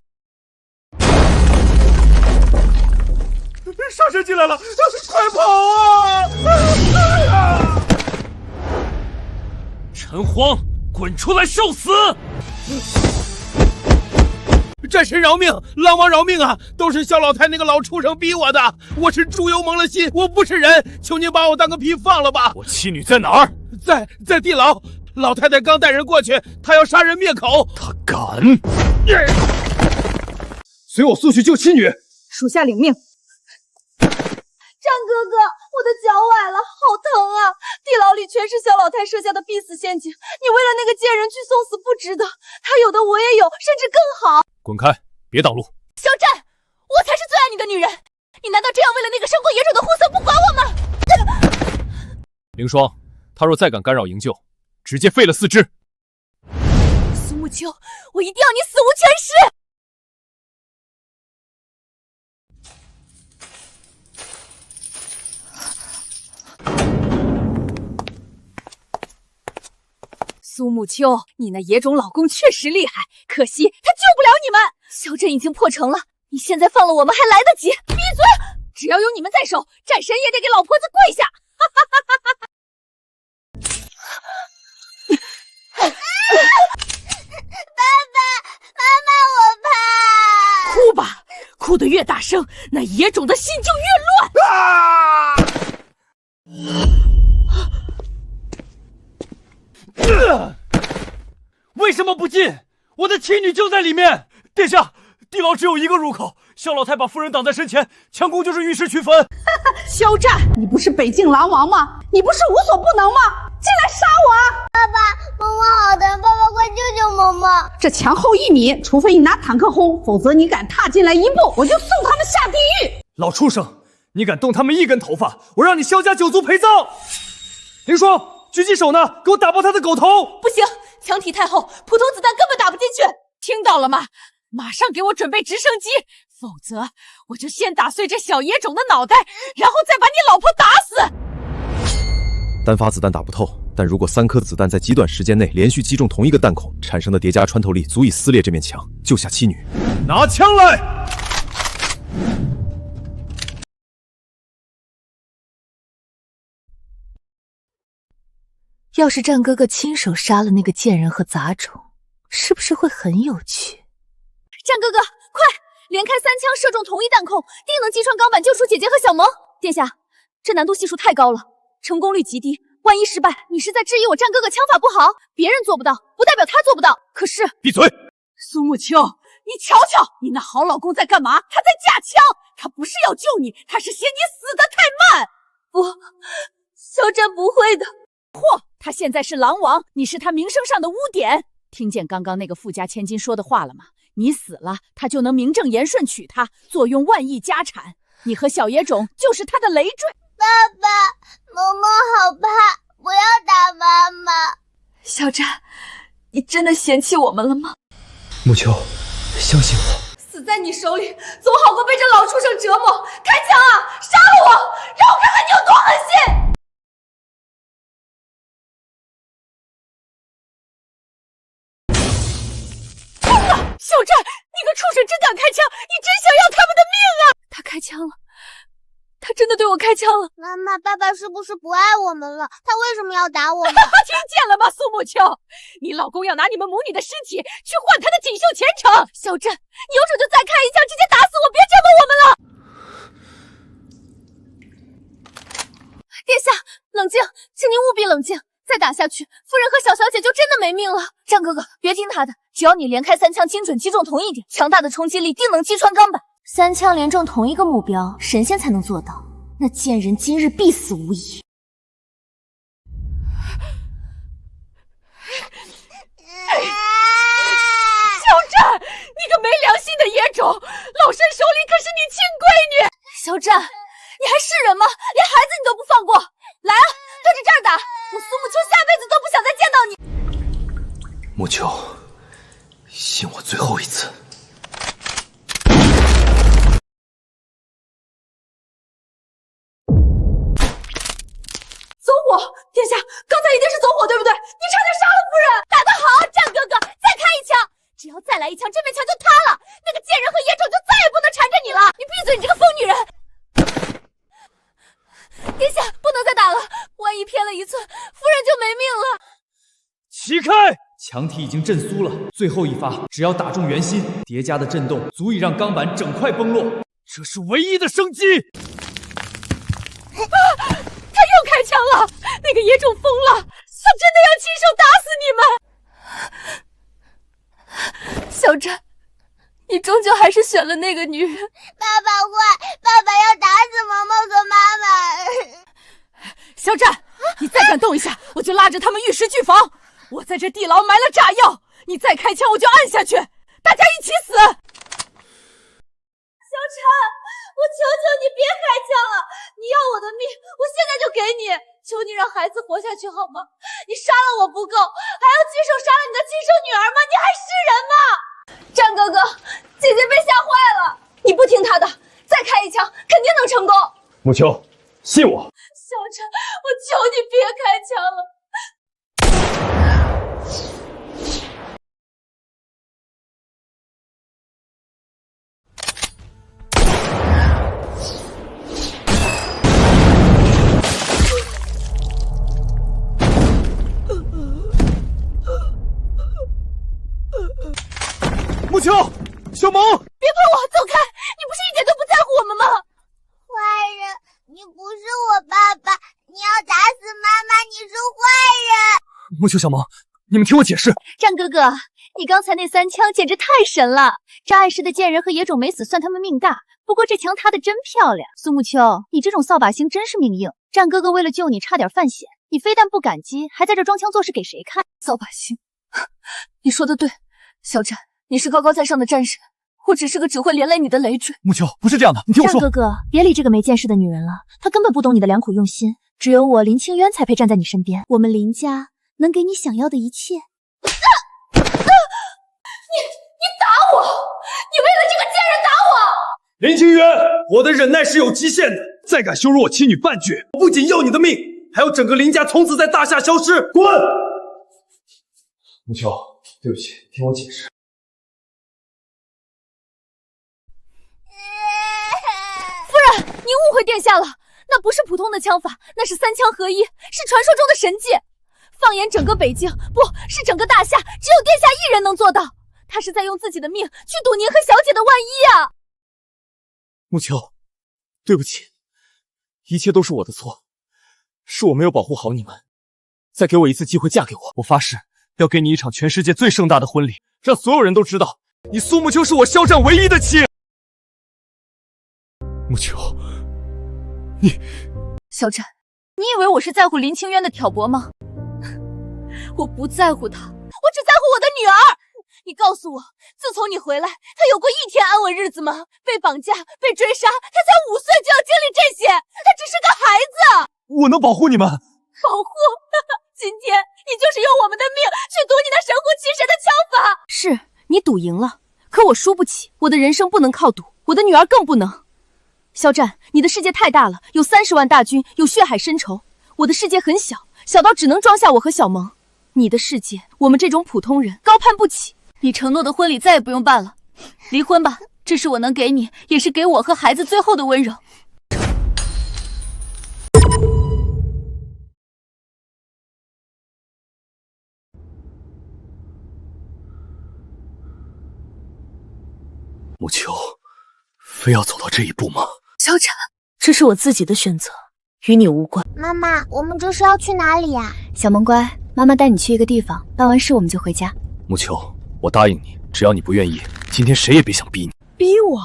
杀神进来了，快跑啊！陈荒，滚出来受死！战神饶命，狼王饶命啊！都是萧老太那个老畜生逼我的，我是猪油蒙了心，我不是人，求您把我当个屁放了吧！我妻女在哪儿？在地牢，老太太刚带人过去，她要杀人灭口。她敢！随我速去救妻女。属下领命。战哥哥，我的脚崴了，好疼啊！地牢里全是萧老太设下的必死陷阱，你为了那个贱人去送死不值得，他有的我也有，甚至更好。滚开，别挡路！肖战，我才是最爱你的女人，你难道真要为了那个生过野种的货色不管我吗？凌霜，他若再敢干扰营救，直接废了4只。苏沐秋，我一定要你死无全尸！苏沐秋，你那野种老公确实厉害，可惜他救不了你们。肖战已经破城了，你现在放了我们还来得及。闭嘴！只要有你们在手，战神也得给老婆子跪下！爸爸妈妈，我怕！哭吧，哭得越大声，那野种的心就越乱。为什么不进？我的妻女就在里面。殿下，地牢只有一个入口，萧老太把夫人挡在身前，强攻就是玉石俱焚。肖战，你不是北境狼王吗？你不是无所不能吗？进来杀我啊！爸爸，萌萌好疼，爸爸快救救萌萌！这墙厚1米，除非你拿坦克轰，否则你敢踏进来一步，我就送他们下地狱！老畜生，你敢动他们一根头发，我让你萧家9族陪葬！凌霜，狙击手呢？给我打爆他的狗头！不行，墙体太厚，普通子弹根本打不进去。听到了吗？马上给我准备直升机，否则我就先打碎这小野种的脑袋，然后再把你老婆打死。单发子弹打不透，但如果3颗子弹在极短时间内连续击中同一个弹孔，产生的叠加穿透力足以撕裂这面墙，救下妻女。拿枪来！要是战哥哥亲手杀了那个贱人和杂种，是不是会很有趣？战哥哥，快，连开3枪射中同一弹孔，定能击穿钢板救出姐姐和小萌。殿下，这难度系数太高了，成功率极低，万一失败，你是在质疑我战哥哥枪法不好？别人做不到，不代表他做不到。可是，闭嘴！苏沐秋，你瞧瞧，你那好老公在干嘛？他在架枪，他不是要救你，他是嫌你死得太慢。不，肖战不会的。嚯，他现在是狼王，你是他名声上的污点。听见刚刚那个富家千金说的话了吗？你死了，他就能名正言顺娶她，坐拥万亿家产。你和小野种就是他的累赘。爸爸，萌萌好怕，不要打妈妈。肖战，你真的嫌弃我们了吗？沐秋，相信我，死在你手里总好过被这老畜生折磨。开枪啊，杀了我，让我看看你有多狠心！小战，你个畜生真敢开枪！你真想要他们的命啊！他开枪了，他真的对我开枪了。妈妈，爸爸是不是不爱我们了？他为什么要打我们？听见了吗，苏沐秋？你老公要拿你们母女的尸体去换他的锦绣前程。小镇，你有种就再开一枪，直接打死我，别折磨我们了。殿下，冷静，请您务必冷静。再打下去，夫人和小小姐就真的没命了。战哥哥，别听他的，只要你连开3枪，精准击中同一点，强大的冲击力定能击穿钢板。3枪连中同一个目标，神仙才能做到。那贱人今日必死无疑。小战，你个没良心的野种！老身手里可是你亲闺女。小战，你还是人吗？连孩子你都不放过！来啊，对着这儿打！我苏沐秋下辈子都不想再见到你。沐秋，信我最后一次。走火！殿下，刚才一定是走火，对不对？你差点杀了夫人！打得好，战哥哥，再开一枪！只要再来一枪，这面墙就塌了，那个贱人和野种就再也不能缠着你了！你闭嘴，你这个疯女人！殿下，不能再打了，万一偏了一寸，夫人就没命了。起开！墙体已经震酥了，最后一发，只要打中圆心，叠加的震动足以让钢板整块崩落。这是唯一的生机。他又开枪了！那个野种疯了，他真的要亲手打死你们！小战，你终究还是选了那个女人。爸爸坏，爸爸要打死萌萌和妈妈。小战，你再敢动一下，我就拉着他们玉石俱焚。我在这地牢埋了炸药，你再开枪我就按下去，大家一起死！小战，我求求你别开枪了！你要我的命，我现在就给你！求你让孩子活下去好吗？你杀了我不够，还要亲手杀了你的亲生女儿吗？你还是人吗？战哥哥，姐姐被吓坏了，你不听她的，再开一枪肯定能成功。沐秋，信我。小战，我求你别开枪了。沐秋，小萌，别碰我，走开！你不是一点都不在乎我们吗？坏人，你不是我爸爸，你要打死妈妈，你是坏人。沐秋，小萌，你们听我解释。战哥哥，你刚才那3枪简直太神了！这碍事的贱人和野种没死，算他们命大。不过这墙塌得真漂亮，苏沐秋，你这种扫把星真是命硬。战哥哥为了救你，差点犯险，你非但不感激，还在这装腔作势给谁看？扫把星，你说的对，小战。你是高高在上的战神，我只是个只会连累你的累赘。沐秋，不是这样的，你听我说。战哥哥，别理这个没见识的女人了，她根本不懂你的良苦用心。只有我林清渊才配站在你身边，我们林家能给你想要的一切。你打我！你为了这个贱人打我！林清渊，我的忍耐是有极限的，再敢羞辱我妻女半句，我不仅要你的命，还要整个林家从此在大夏消失！滚！沐秋，对不起，听我解释。你误会殿下了，那不是普通的枪法，那是3枪合一，是传说中的神技。放眼整个北京，不是整个大夏，只有殿下一人能做到。他是在用自己的命去赌您和小姐的万一啊！沐秋，对不起，一切都是我的错，是我没有保护好你们。再给我一次机会嫁给我，我发誓要给你一场全世界最盛大的婚礼，让所有人都知道，你苏沐秋是我肖战唯一的妻。沐秋，小战，你以为我是在乎林清渊的挑拨吗？我不在乎他，我只在乎我的女儿。你告诉我，自从你回来，她有过1天安稳日子吗？被绑架，被追杀，她才5岁就要经历这些，她只是个孩子。我能保护你们？保护？今天你就是用我们的命去赌你那神乎其神的枪法。是你赌赢了，可我输不起，我的人生不能靠赌，我的女儿更不能。肖战，你的世界太大了，有30万大军，有血海深仇。我的世界很小，小到只能装下我和小萌。你的世界，我们这种普通人高攀不起。你承诺的婚礼再也不用办了，离婚吧，这是我能给你，也是给我和孩子最后的温柔。木秋，非要走到这一步吗？小展，这是我自己的选择，与你无关。妈妈，我们这是要去哪里呀？小萌乖，妈妈带你去一个地方，办完事我们就回家。木秋，我答应你，只要你不愿意，今天谁也别想逼你。逼我？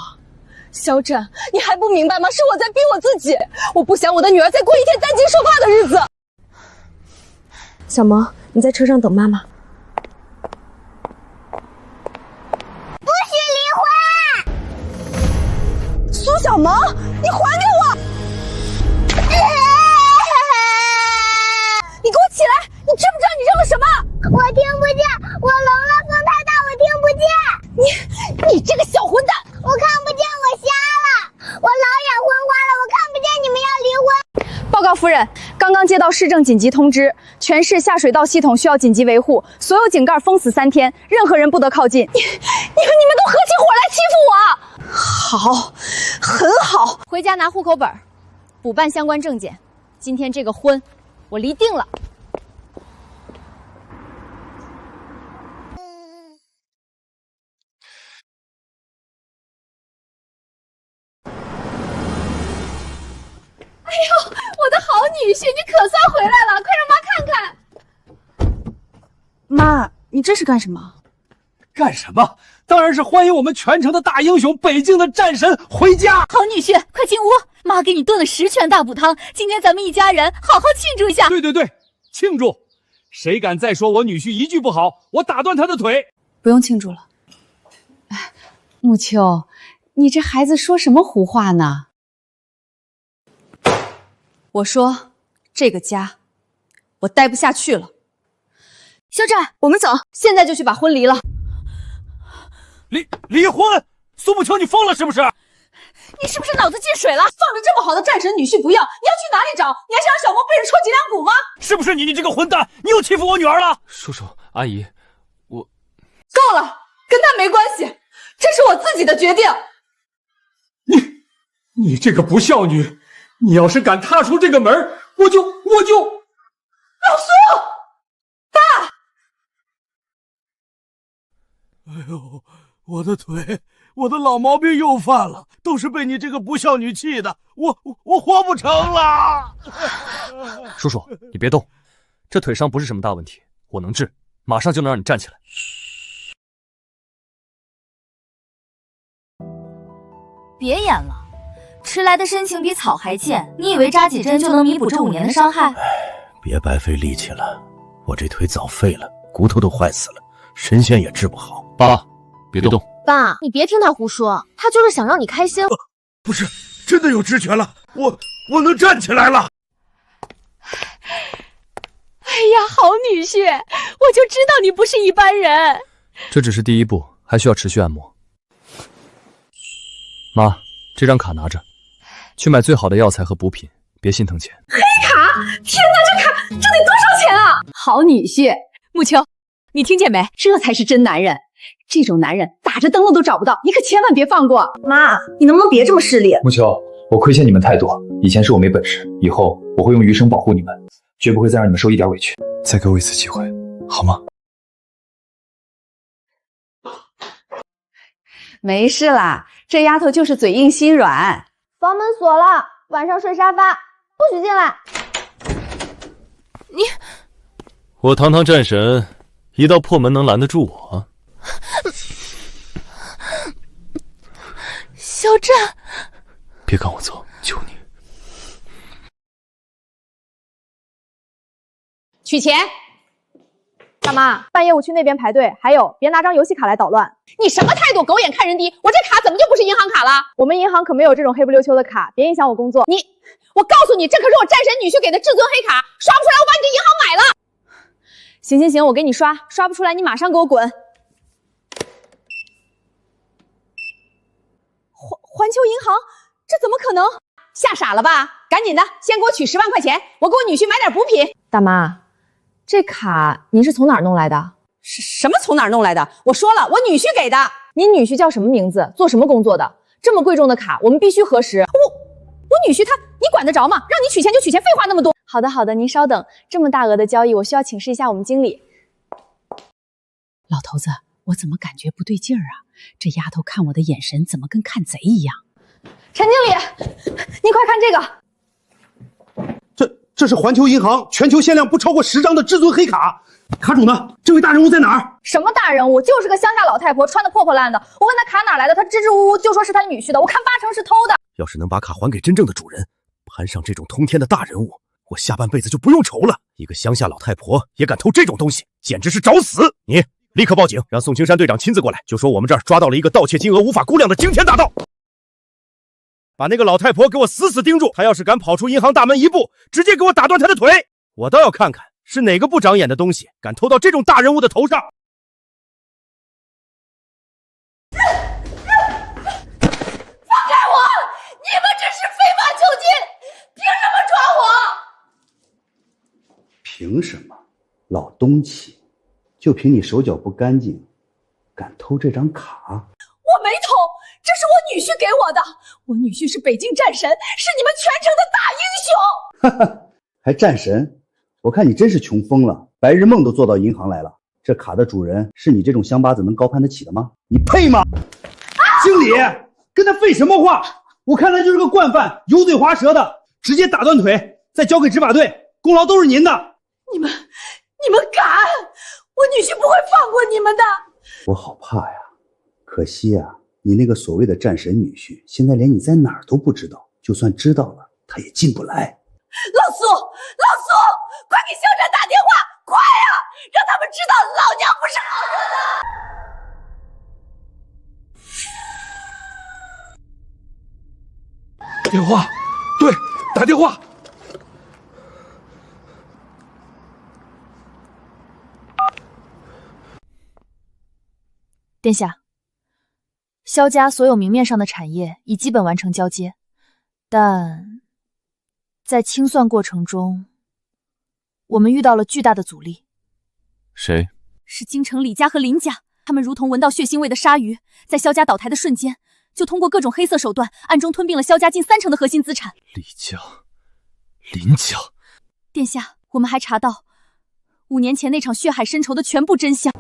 肖战，你还不明白吗？是我在逼我自己，我不想我的女儿再过一天担惊受怕的日子。小萌，你在车上等妈妈。不许离婚！苏小萌，你还给我！你给我起来！你知不知道你扔了什么？我听不见，我聋了，风太大，我听不见。你这个小混蛋！我看不见，我瞎了，我老眼昏花了，我看不见你们要离婚。报告夫人，刚刚接到市政紧急通知，全市下水道系统需要紧急维护，所有井盖封死3天，任何人不得靠近。你们都合起伙来欺负我！好，很好。回家拿户口本，补办相关证件。今天这个婚，我离定了。哎呦，我的好女婿，你可算回来了，快让妈看看。妈，你这是干什么？干什么？当然是欢迎我们全城的大英雄，北境的战神回家。好女婿，快进屋，妈给你炖了10全大补汤，今天咱们一家人好好庆祝一下。对，庆祝！谁敢再说我女婿一句不好，我打断他的腿。不用庆祝了。木秋，你这孩子说什么胡话呢？我说，这个家，我待不下去了。肖战，我们走，现在就去把婚离了。离婚？苏木秋，你疯了是不是？你是不是脑子进水了？放着这么好的战神女婿不要，你要去哪里找？你还想让小萌背着戳脊梁骨吗？是不是你这个混蛋，你又欺负我女儿了？叔叔阿姨，我够了，跟他没关系，这是我自己的决定。你这个不孝女，你要是敢踏出这个门，我就老苏，爸！哎呦，我的腿，我的老毛病又犯了，都是被你这个不孝女气的，我活不成了。叔叔，你别动，这腿伤不是什么大问题，我能治，马上就能让你站起来。别演了，迟来的深情比草还贱，你以为扎几针就能弥补这5年的伤害？别白费力气了，我这腿早废了，骨头都坏死了，神仙也治不好。爸，别动。爸，你别听他胡说，他就是想让你开心。不是，真的有知觉了，我能站起来了。哎呀，好女婿，我就知道你不是一般人。这只是第一步，还需要持续按摩。妈，这张卡拿着，去买最好的药材和补品，别心疼钱。黑卡！天哪，这得多少钱啊？好女婿，木秋，你听见没？这才是真男人。这种男人打着灯笼都找不到，你可千万别放过。妈，你能不能别这么势利？木秋，我亏欠你们太多，以前是我没本事，以后我会用余生保护你们，绝不会再让你们受一点委屈。再给我一次机会，好吗？没事啦，这丫头就是嘴硬心软。房门锁了，晚上睡沙发，不许进来。我堂堂战神，一道破门能拦得住我？肖战，别赶我走，求你。取钱。大妈，半夜我去那边排队，还有别拿张游戏卡来捣乱。你什么态度？狗眼看人低！我这卡怎么就不是银行卡了？我们银行可没有这种黑不溜秋的卡，别影响我工作。我告诉你，这可是我战神女婿给的至尊黑卡，刷不出来我把你这银行买了。行，我给你刷，刷不出来你马上给我滚。环球银行，这怎么可能？吓傻了吧？赶紧的，先给我取10万块钱，我给我女婿买点补品。大妈，这卡您是从哪儿弄来的？什么从哪儿弄来的？我说了，我女婿给的。您女婿叫什么名字？做什么工作的？这么贵重的卡，我们必须核实。我女婿他，你管得着吗？让你取钱就取钱，废话那么多。好的，您稍等。这么大额的交易，我需要请示一下我们经理。老头子，我怎么感觉不对劲儿啊？这丫头看我的眼神怎么跟看贼一样？陈经理，你快看这个。这是环球银行全球限量不超过10张的至尊黑卡，卡主呢？这位大人物在哪儿？什么大人物？就是个乡下老太婆，穿的破破烂的。我问她卡哪来的，她支支吾吾就说是她女婿的，我看80%是偷的。要是能把卡还给真正的主人，攀上这种通天的大人物，我下半辈子就不用愁了。一个乡下老太婆也敢偷这种东西，简直是找死！你立刻报警，让宋青山队长亲自过来，就说我们这儿抓到了一个盗窃金额无法估量的惊天大盗。把那个老太婆给我死死盯住，她要是敢跑出银行大门一步，直接给我打断她的腿！我倒要看看是哪个不长眼的东西敢偷到这种大人物的头上。放开我！你们这是非法囚禁，凭什么抓我？凭什么？老东契，就凭你手脚不干净，敢偷这张卡？我没偷，这是我女婿给我的。我女婿是北京战神，是你们全城的大英雄。哈哈，还战神？我看你真是穷疯了，白日梦都做到银行来了。这卡的主人是你这种乡巴子能高攀得起的吗？你配吗？经理，跟他废什么话？我看他就是个惯犯，油嘴滑舌的，直接打断腿，再交给执法队，功劳都是您的。你们敢？我女婿不会放过你们的。我好怕呀，可惜啊，你那个所谓的战神女婿，现在连你在哪儿都不知道，就算知道了，他也进不来。老苏，快给肖战打电话，快呀，让他们知道老娘不是好惹的。电话，对，打电话。殿下，萧家所有明面上的产业已基本完成交接，但在清算过程中，我们遇到了巨大的阻力。谁？是京城李家和林家，他们如同闻到血腥味的鲨鱼，在萧家倒台的瞬间，就通过各种黑色手段，暗中吞并了萧家近30%的核心资产。李家、林家。殿下，我们还查到5年前那场血海深仇的全部真相。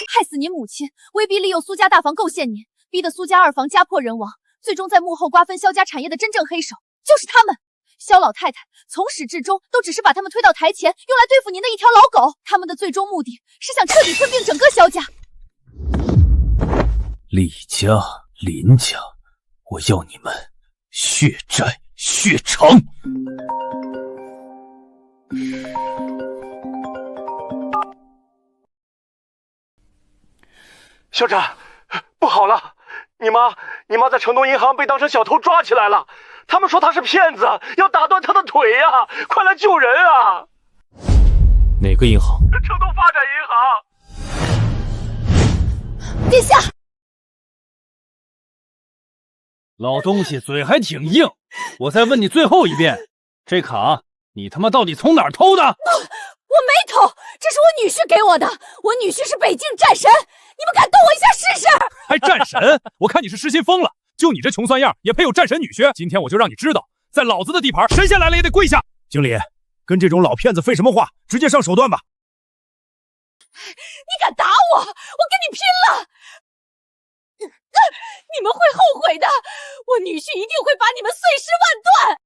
害死您母亲，威逼利诱苏家大房构陷您，逼得苏家2房家破人亡，最终在幕后瓜分萧家产业的真正黑手就是他们。萧老太太从始至终都只是把他们推到台前，用来对付您的一条老狗。他们的最终目的是想彻底吞并整个萧家。李家、林家，我要你们血债血偿！校长，不好了！你妈在城东银行被当成小偷抓起来了，他们说她是骗子，要打断她的腿呀！快来救人啊！哪个银行？城东发展银行。殿下，老东西嘴还挺硬，我再问你最后一遍，这卡你他妈到底从哪儿偷的？我没偷，这是我女婿给我的。我女婿是北京战神，你们敢动我一下试试？还战神？我看你是失心疯了！就你这穷酸样，也配有战神女婿？今天我就让你知道，在老子的地盘，神仙来了也得跪下！经理，跟这种老骗子废什么话？直接上手段吧！你敢打我，我跟你拼了！你们会后悔的，我女婿一定会把你们碎尸万段。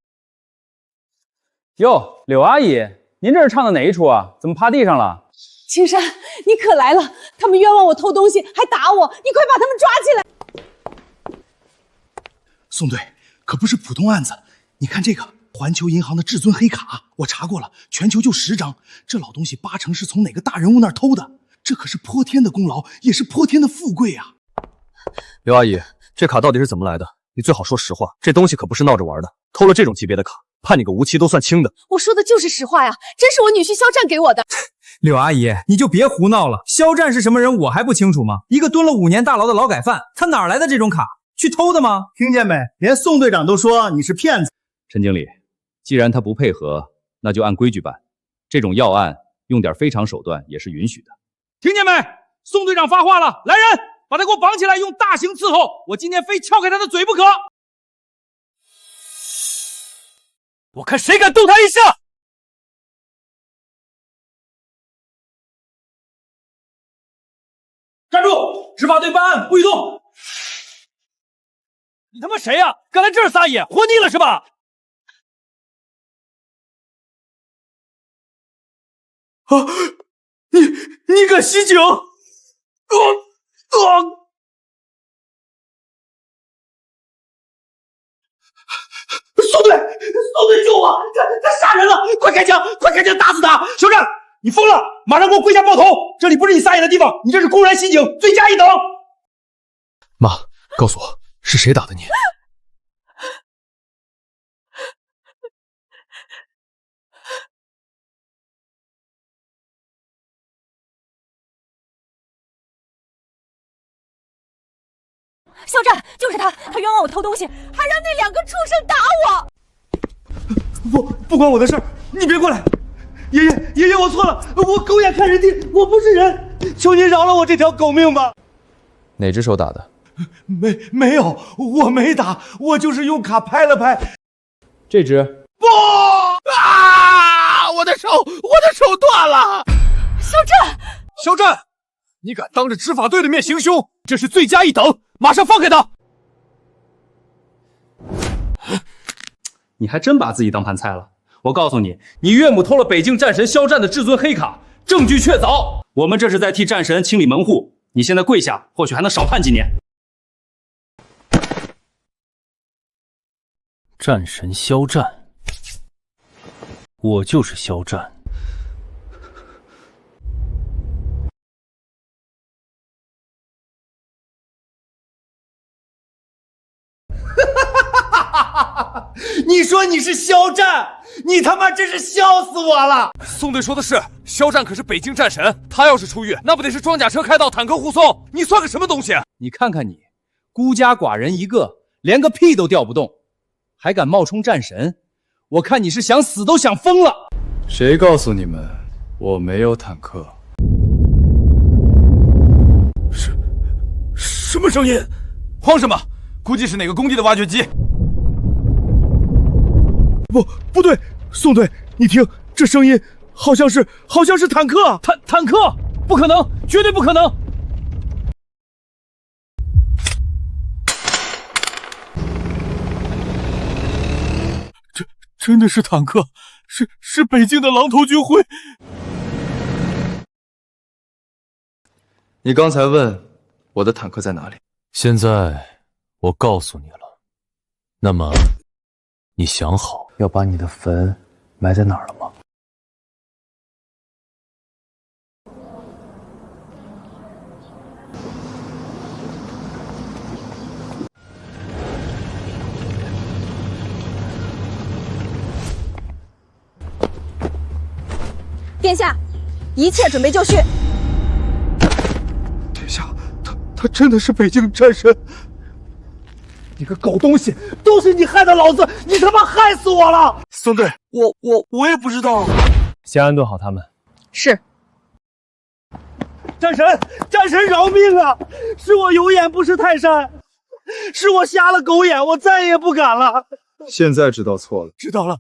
哟，柳阿姨，您这是唱的哪一出啊？怎么趴地上了？青山，你可来了！他们冤枉我偷东西，还打我，你快把他们抓起来！宋队，可不是普通案子。你看这个环球银行的至尊黑卡，我查过了，全球就10张。这老东西80%是从哪个大人物那儿偷的，这可是泼天的功劳，也是泼天的富贵啊！刘阿姨，这卡到底是怎么来的？你最好说实话，这东西可不是闹着玩的。偷了这种级别的卡，判你个无期都算轻的。我说的就是实话呀，真是我女婿肖战给我的。柳阿姨，你就别胡闹了。肖战是什么人，我还不清楚吗？一个蹲了5年大牢的劳改犯，他哪来的这种卡？去偷的吗？听见没？连宋队长都说你是骗子。陈经理，既然他不配合，那就按规矩办。这种要案用点非常手段也是允许的。听见没？宋队长发话了，来人，把他给我绑起来，用大刑伺候！我今天非撬开他的嘴不可！我看谁敢动他一下！站住！执法队办案，不许动！你他妈谁呀？敢来这儿撒野，活腻了是吧？啊！你敢袭警？宋队救我！他杀人了！快开枪！快开枪，打死他！肖战，你疯了！马上给我跪下抱头！这里不是你撒野的地方，你这是公然袭警，罪加一等！妈，告诉我是谁打的你？肖战，就是他，他冤枉我偷东西，还让那两个畜生打我。不关我的事儿，你别过来！爷爷，我错了，我狗眼看人低，我不是人，求您饶了我这条狗命吧！哪只手打的？没有，我没打，我就是用卡拍了拍。这只？不啊！我的手断了！肖战，你敢当着执法队的面行凶，这是罪加一等，马上放开他！你还真把自己当盘菜了。我告诉你，你岳母偷了北境战神肖战的至尊黑卡，证据确凿。我们这是在替战神清理门户，你现在跪下，或许还能少判几年。战神肖战，我就是肖战。你说你是肖战，你他妈真是笑死我了！宋队说的是，肖战可是北境战神，他要是出狱，那不得是装甲车开道，坦克护送？你算个什么东西？你看看你，孤家寡人一个，连个屁都调不动，还敢冒充战神？我看你是想死都想疯了！谁告诉你们我没有坦克？什么声音？慌什么？估计是哪个工地的挖掘机。不对，宋队，你听，这声音好像是坦克！坦克？不可能，绝对不可能！真的是坦克，是北京的狼头军徽。你刚才问我的坦克在哪里？现在我告诉你了，那么你想好要把你的坟埋在哪儿了吗？殿下，一切准备就绪。殿下，他真的是北境战神！你个狗东西，都是你害的老子！你他妈害死我了！宋队，我也不知道。先安顿好他们。是。战神饶命啊！是我有眼不识泰山，是我瞎了狗眼，我再也不敢了。现在知道错了。知道了，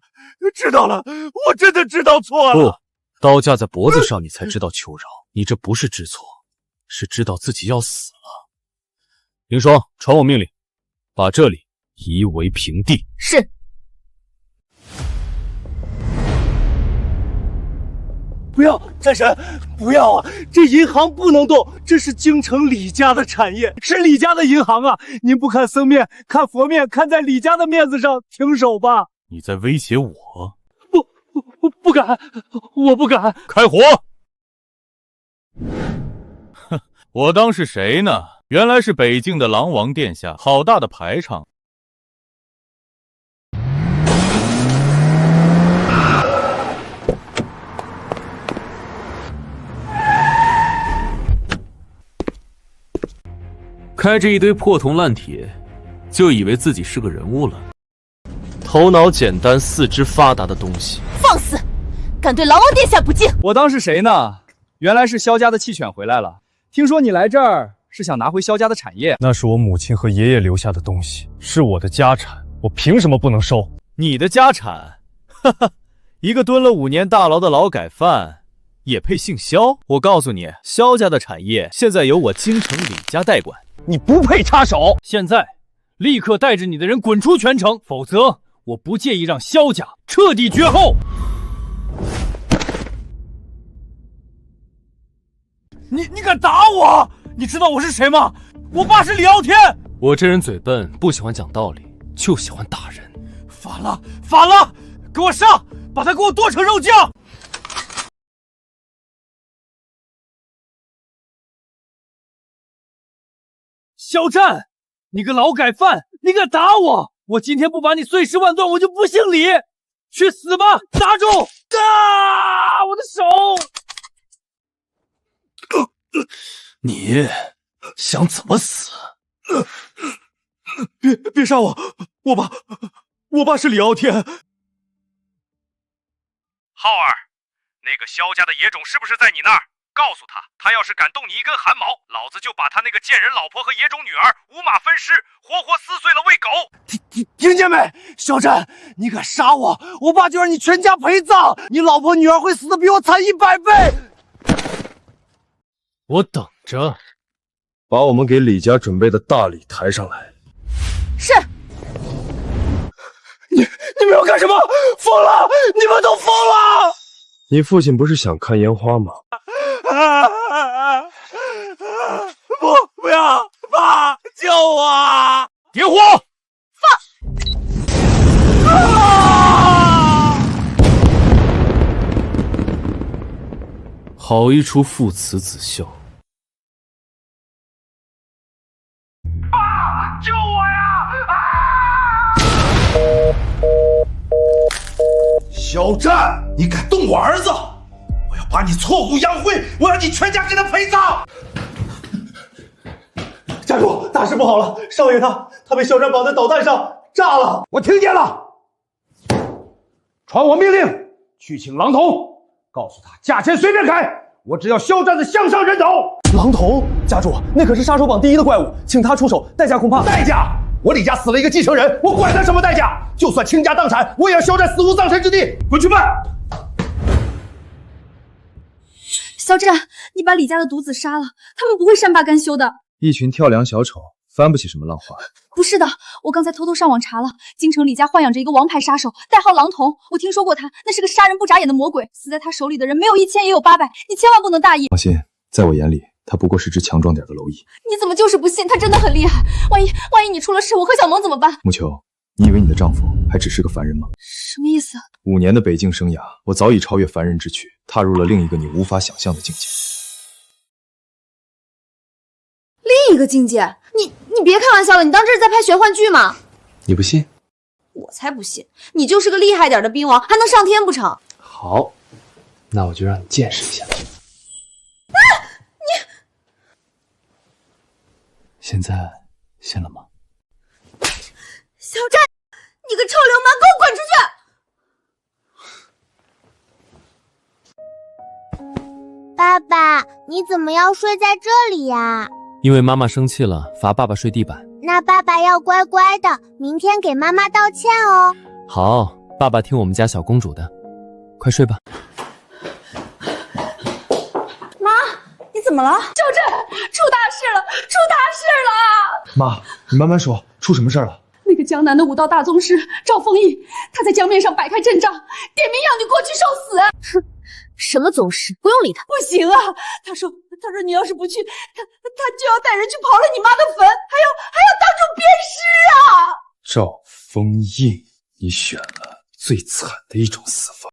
我真的知道错了。不，刀架在脖子上，你才知道求饶。你这不是知错，是知道自己要死了。凌霜，传我命令。把这里夷为平地。是。不要，战神，不要啊！这银行不能动，这是京城李家的产业，是李家的银行啊！您不看僧面，看佛面，看在李家的面子上，停手吧！你在威胁我？不敢，我不敢！开火！哼，我当是谁呢？原来是北境的狼王殿下，好大的排场！开着一堆破铜烂铁，就以为自己是个人物了？头脑简单、四肢发达的东西，放肆！敢对狼王殿下不敬！我当是谁呢？原来是萧家的弃犬回来了。听说你来这儿是想拿回萧家的产业？那是我母亲和爷爷留下的东西，是我的家产，我凭什么不能收？你的家产？哈哈，一个蹲了5年大牢的劳改犯，也配姓萧？我告诉你，萧家的产业现在由我京城李家代管，你不配插手！现在立刻带着你的人滚出全城，否则我不介意让萧家彻底绝后。你敢打我？你知道我是谁吗？我爸是李傲天。我这人嘴笨，不喜欢讲道理，就喜欢打人。反了，反了！给我上，把他给我剁成肉酱！肖战，你个劳改犯，你敢打我？我今天不把你碎尸万段，我就不姓李！去死吧！打住！啊！我的手！你想怎么死？别杀我！我爸是李傲天。浩儿，那个萧家的野种是不是在你那儿？告诉他，他要是敢动你一根汗毛，老子就把他那个贱人老婆和野种女儿五马分尸，活活撕碎了喂狗！听见没？肖战，你敢杀我，我爸就让你全家陪葬，你老婆女儿会死的比我惨100倍！我等着。把我们给李家准备的大礼抬上来。是。你们要干什么？疯了！你们都疯了！你父亲不是想看烟花吗？不要！爸，救我！点火！好一出父慈子孝。爸，救我呀！肖战，你敢动我儿子，我要把你挫骨扬灰，我要你全家给他陪葬！家主，大事不好了，少爷他被肖战绑在导弹上炸了！我听见了，传我命令，去请郎童，告诉他价钱随便开，我只要肖战的项上人头。狼童，家主，那可是杀手榜第1的怪物，请他出手，代价恐怕……代价？我李家死了一个继承人，我管他什么代价？就算倾家荡产，我也要肖战死无葬身之地！滚去办！肖战，你把李家的独子杀了，他们不会善罢甘休的。一群跳梁小丑，翻不起什么浪花。不是的，我刚才偷偷上网查了，京城李家豢养着一个王牌杀手，代号狼童。我听说过他，那是个杀人不眨眼的魔鬼，死在他手里的人没有1000也有800，你千万不能大意。放心，在我眼里，他不过是只强壮点的蝼蚁。你怎么就是不信？他真的很厉害。万一你出了事，我和小萌怎么办？木秋，你以为你的丈夫还只是个凡人吗？什么意思？5年的北境生涯，我早已超越凡人之躯，踏入了另一个你无法想象的境界。另一个境界？你别开玩笑了，你当这是在拍玄幻剧吗？你不信？我才不信！你就是个厉害点的兵王，还能上天不成？好，那我就让你见识一下。你现在信了吗？小战，你个臭流氓，给我滚出去！爸爸，你怎么要睡在这里呀？因为妈妈生气了，罚爸爸睡地板。那爸爸要乖乖的，明天给妈妈道歉哦。好，爸爸听我们家小公主的，快睡吧。妈，你怎么了？肖战，出大事了！出大事了！妈，你慢慢说，出什么事了？那个江南的武道大宗师赵丰毅，他在江面上摆开阵仗，点名要你过去受死。哼，什么宗师？不用理他。不行啊！他说你要是不去，他就要带人去刨了你妈的坟，还要当众鞭尸啊！赵丰毅，你选了最惨的一种死法。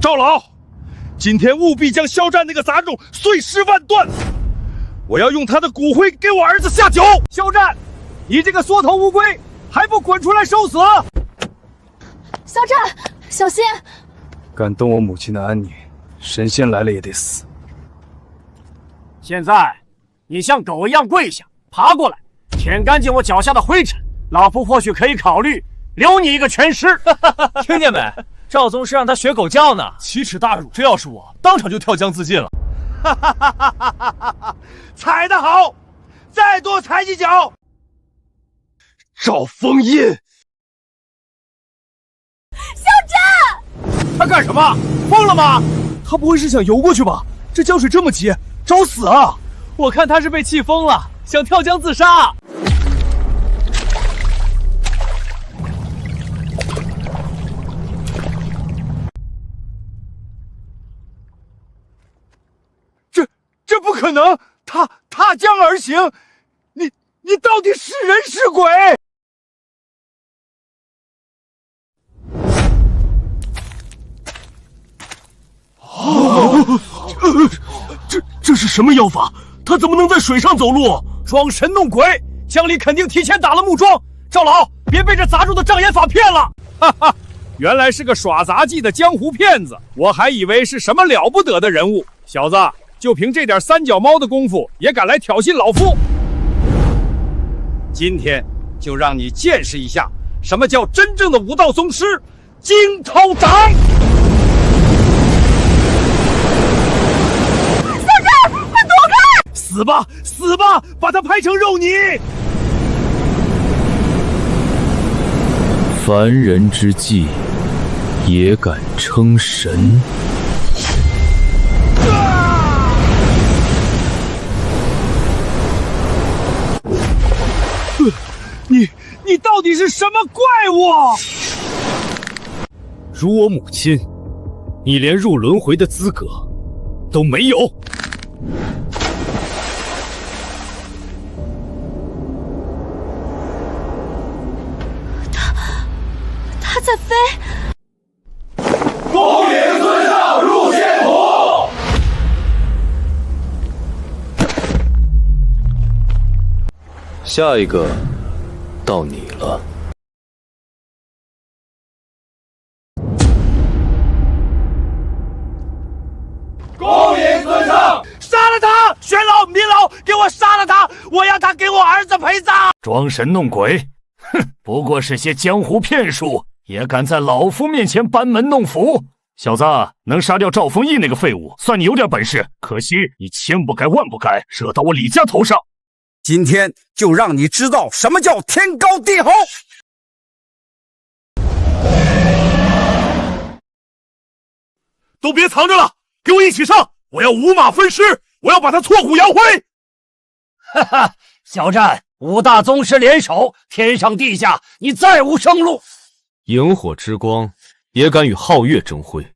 赵老，今天务必将肖战那个杂种碎尸万段！我要用他的骨灰给我儿子下酒。肖战，你这个缩头乌龟，还不滚出来受死！肖战，小心！敢动我母亲的安宁，神仙来了也得死。现在，你像狗一样跪下，爬过来，舔干净我脚下的灰尘，老夫或许可以考虑留你一个全尸。听见没？赵宗师让他学狗叫呢，奇耻大辱！这要是我，当场就跳江自尽了。踩得好，再多踩几脚。赵封印。肖战，他干什么？疯了吗？他不会是想游过去吧？这江水这么急，找死啊！我看他是被气疯了，想跳江自杀。这不可能！他踏江而行，你到底是人是鬼？这是什么妖法？他怎么能在水上走路？装神弄鬼！江里肯定提前打了木桩。赵老，别被这杂种的障眼法骗了！哈哈，原来是个耍杂技的江湖骗子，我还以为是什么了不得的人物。小子，就凭这点三脚猫的功夫，也敢来挑衅老夫？今天就让你见识一下什么叫真正的武道宗师惊头掌！死吧，死吧，把他拍成肉泥！凡人之技，也敢称神？你到底是什么怪物？如我母亲，你连入轮回的资格都没有。他在飞。恭迎尊上入仙途。下一个到你了。恭迎尊上！杀了他！玄老、明老，给我杀了他！我要他给我儿子陪葬！装神弄鬼，哼，不过是些江湖骗术，也敢在老夫面前班门弄斧！小子，能杀掉赵丰义那个废物，算你有点本事。可惜你千不该万不该惹到我李家头上。今天就让你知道什么叫天高地厚！都别藏着了，给我一起上！我要五马分尸，我要把他挫骨扬灰！哈哈，小战，五大宗师联手，天上地下，你再无生路！萤火之光，也敢与皓月争辉？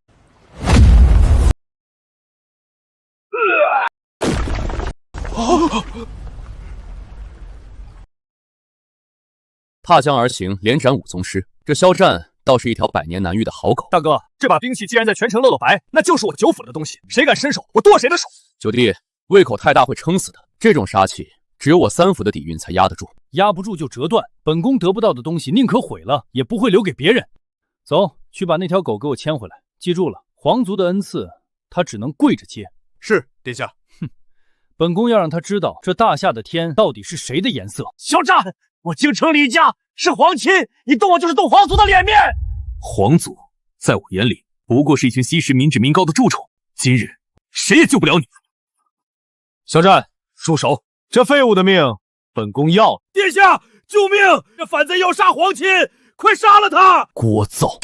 踏江而行，连斩五宗师。这肖战倒是一条百年难遇的好狗。大哥，这把兵器既然在全城露了白，那就是我九府的东西，谁敢伸手，我剁谁的手！九弟，胃口太大会撑死的。这种杀气，只有我三府的底蕴才压得住。压不住就折断，本宫得不到的东西，宁可毁了，也不会留给别人。走，去把那条狗给我牵回来。记住了，皇族的恩赐，他只能跪着接。是，殿下。哼，本宫要让他知道，这大夏的天到底是谁的颜色。肖战，我京城李家是皇亲，你动我就是动皇族的脸面。皇族在我眼里不过是一群吸食民脂民膏的蛀虫，今日谁也救不了你。肖战，住手！这废物的命，本宫要。殿下，救命！这反贼要杀皇亲，快杀了他！聒噪！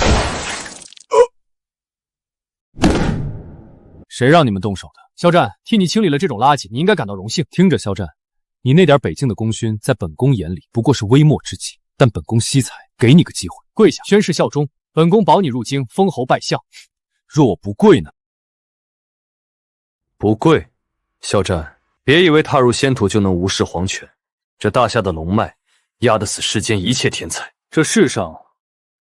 谁让你们动手的？肖战，替你清理了这种垃圾，你应该感到荣幸。听着，肖战，你那点北境的功勋，在本宫眼里不过是微末之极，但本宫惜才，给你个机会，跪下宣誓效忠，本宫保你入京，封侯拜相。若我不跪呢？不跪，肖战，别以为踏入仙途就能无视皇权。这大夏的龙脉，压得死世间一切天才。这世上，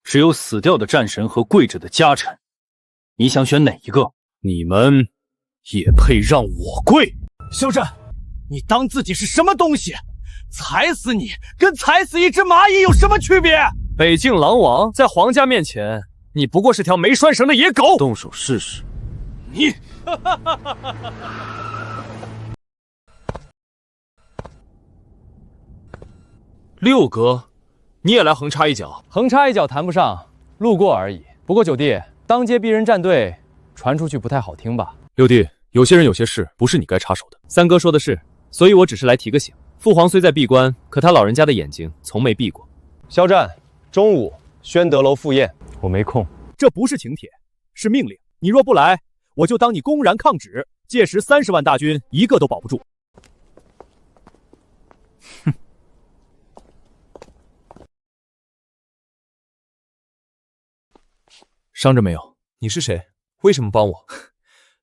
只有死掉的战神和跪着的家臣，你想选哪一个？你们也配让我跪？肖战，你当自己是什么东西？踩死你，跟踩死一只蚂蚁有什么区别？北境狼王在皇家面前，你不过是条没拴绳的野狗。动手试试。你，六哥，你也来横插一脚？横插一脚谈不上，路过而已。不过九弟，当街逼人站队，传出去不太好听吧？六弟，有些人有些事不是你该插手的。三哥说的是，所以我只是来提个醒。父皇虽在闭关，可他老人家的眼睛从没闭过。肖战，中午宣德楼赴宴。我没空。这不是请帖，是命令。你若不来，我就当你公然抗旨，届时30万大军一个都保不住。哼。伤着没有？你是谁？为什么帮我？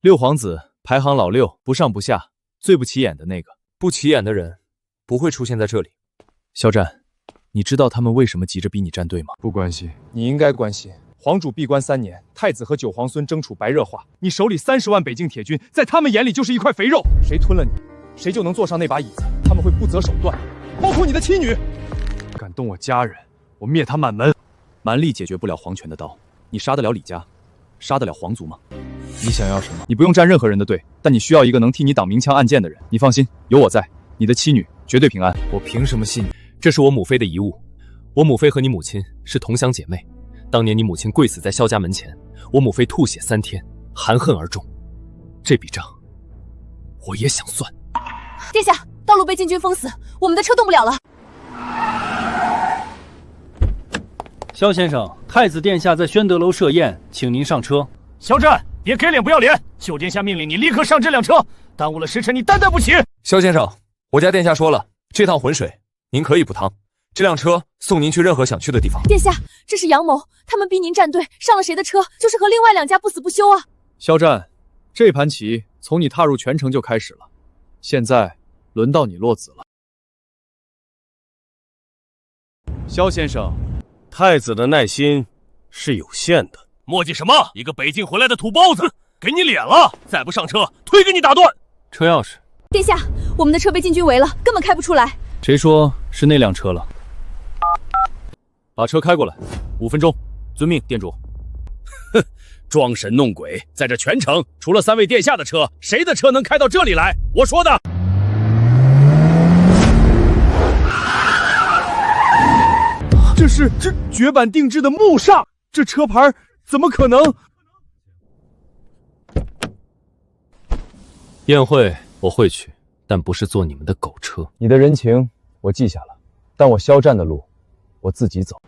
六皇子，排行老6，不上不下，最不起眼的那个。不起眼的人不会出现在这里。肖战，你知道他们为什么急着逼你站队吗？不关心。你应该关心。皇主闭关3年，太子和9皇孙争储白热化，你手里30万北境铁军，在他们眼里就是一块肥肉。谁吞了你，谁就能坐上那把椅子。他们会不择手段，包括你的妻女。敢动我家人，我灭他满门。蛮力解决不了皇权的刀，你杀得了李家，杀得了皇族吗？你想要什么？你不用站任何人的队，但你需要一个能替你挡明枪暗箭的人。你放心，有我在，你的妻女绝对平安。我凭什么信你？这是我母妃的遗物。我母妃和你母亲是同乡姐妹。当年你母亲跪死在萧家门前，我母妃吐血3天，含恨而终。这笔账，我也想算。殿下，道路被禁军封死，我们的车动不了了。萧先生，太子殿下在宣德楼设宴，请您上车。肖战，别给脸不要脸！九殿下命令你立刻上这辆车，耽误了时辰，你担待不起。萧先生，我家殿下说了，这趟浑水您可以不趟。这辆车送您去任何想去的地方。殿下，这是阳谋，他们逼您站队，上了谁的车，就是和另外2家不死不休啊！肖战，这盘棋从你踏入权城就开始了，现在轮到你落子了。肖先生，太子的耐心是有限的。墨迹什么？一个北京回来的土包子，给你脸了！再不上车，腿给你打断！车钥匙。殿下，我们的车被禁军围了，根本开不出来。谁说是那辆车了？把车开过来，5分钟。遵命，店主。哼，装神弄鬼，在这全城除了3位殿下的车，谁的车能开到这里来？我说的。这是绝版定制的木煞，这车牌怎么可能？宴会我会去，但不是坐你们的狗车。你的人情我记下了，但我肖战的路，我自己走。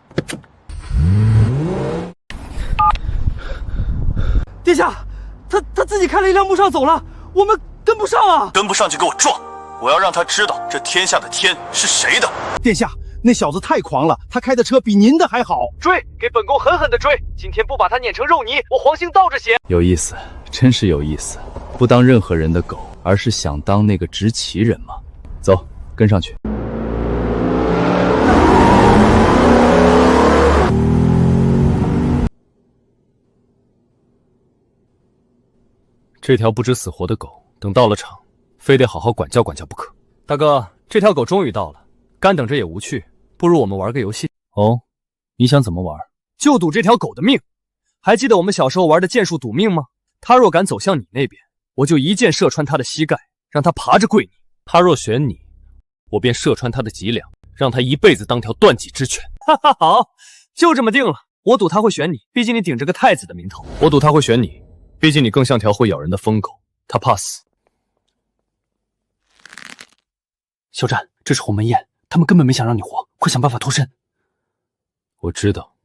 殿下，他自己开了一辆木上走了，我们跟不上啊！跟不上就给我撞！我要让他知道这天下的天是谁的。殿下，那小子太狂了，他开的车比您的还好。追，给本宫狠狠的追！今天不把他碾成肉泥，我黄兴倒着血。有意思，真是有意思。不当任何人的狗，而是想当那个执旗人吗？走，跟上去。这条不知死活的狗，等到了场，非得好好管教管教不可。大哥，这条狗终于到了，干等着也无趣，不如我们玩个游戏。哦，你想怎么玩？就赌这条狗的命。还记得我们小时候玩的剑术赌命吗？它若敢走向你那边，我就一箭射穿它的膝盖，让它爬着跪你；它若选你，我便射穿它的脊梁，让它一辈子当条断脊之犬。哈哈，好，就这么定了。我赌他会选你，毕竟你顶着个太子的名头。我赌他会选你，毕竟你更像条会咬人的疯狗，他怕死。肖战，这是鸿门宴，他们根本没想让你活，会想办法脱身。我知道。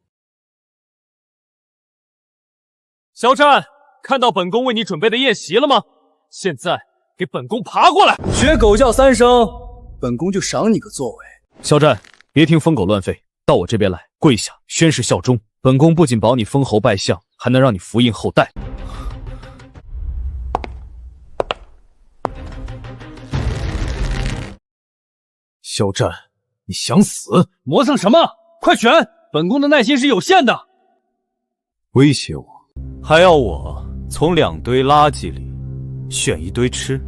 肖战，看到本宫为你准备的宴席了吗？现在给本宫爬过来！学狗叫3声，本宫就赏你个座位。肖战，别听疯狗乱吠，到我这边来，跪下宣誓效忠。本宫不仅保你封侯拜相，还能让你福荫后代。肖战，你想死？磨蹭什么？快选！本宫的耐心是有限的。威胁我，还要我从2堆垃圾里选1堆吃？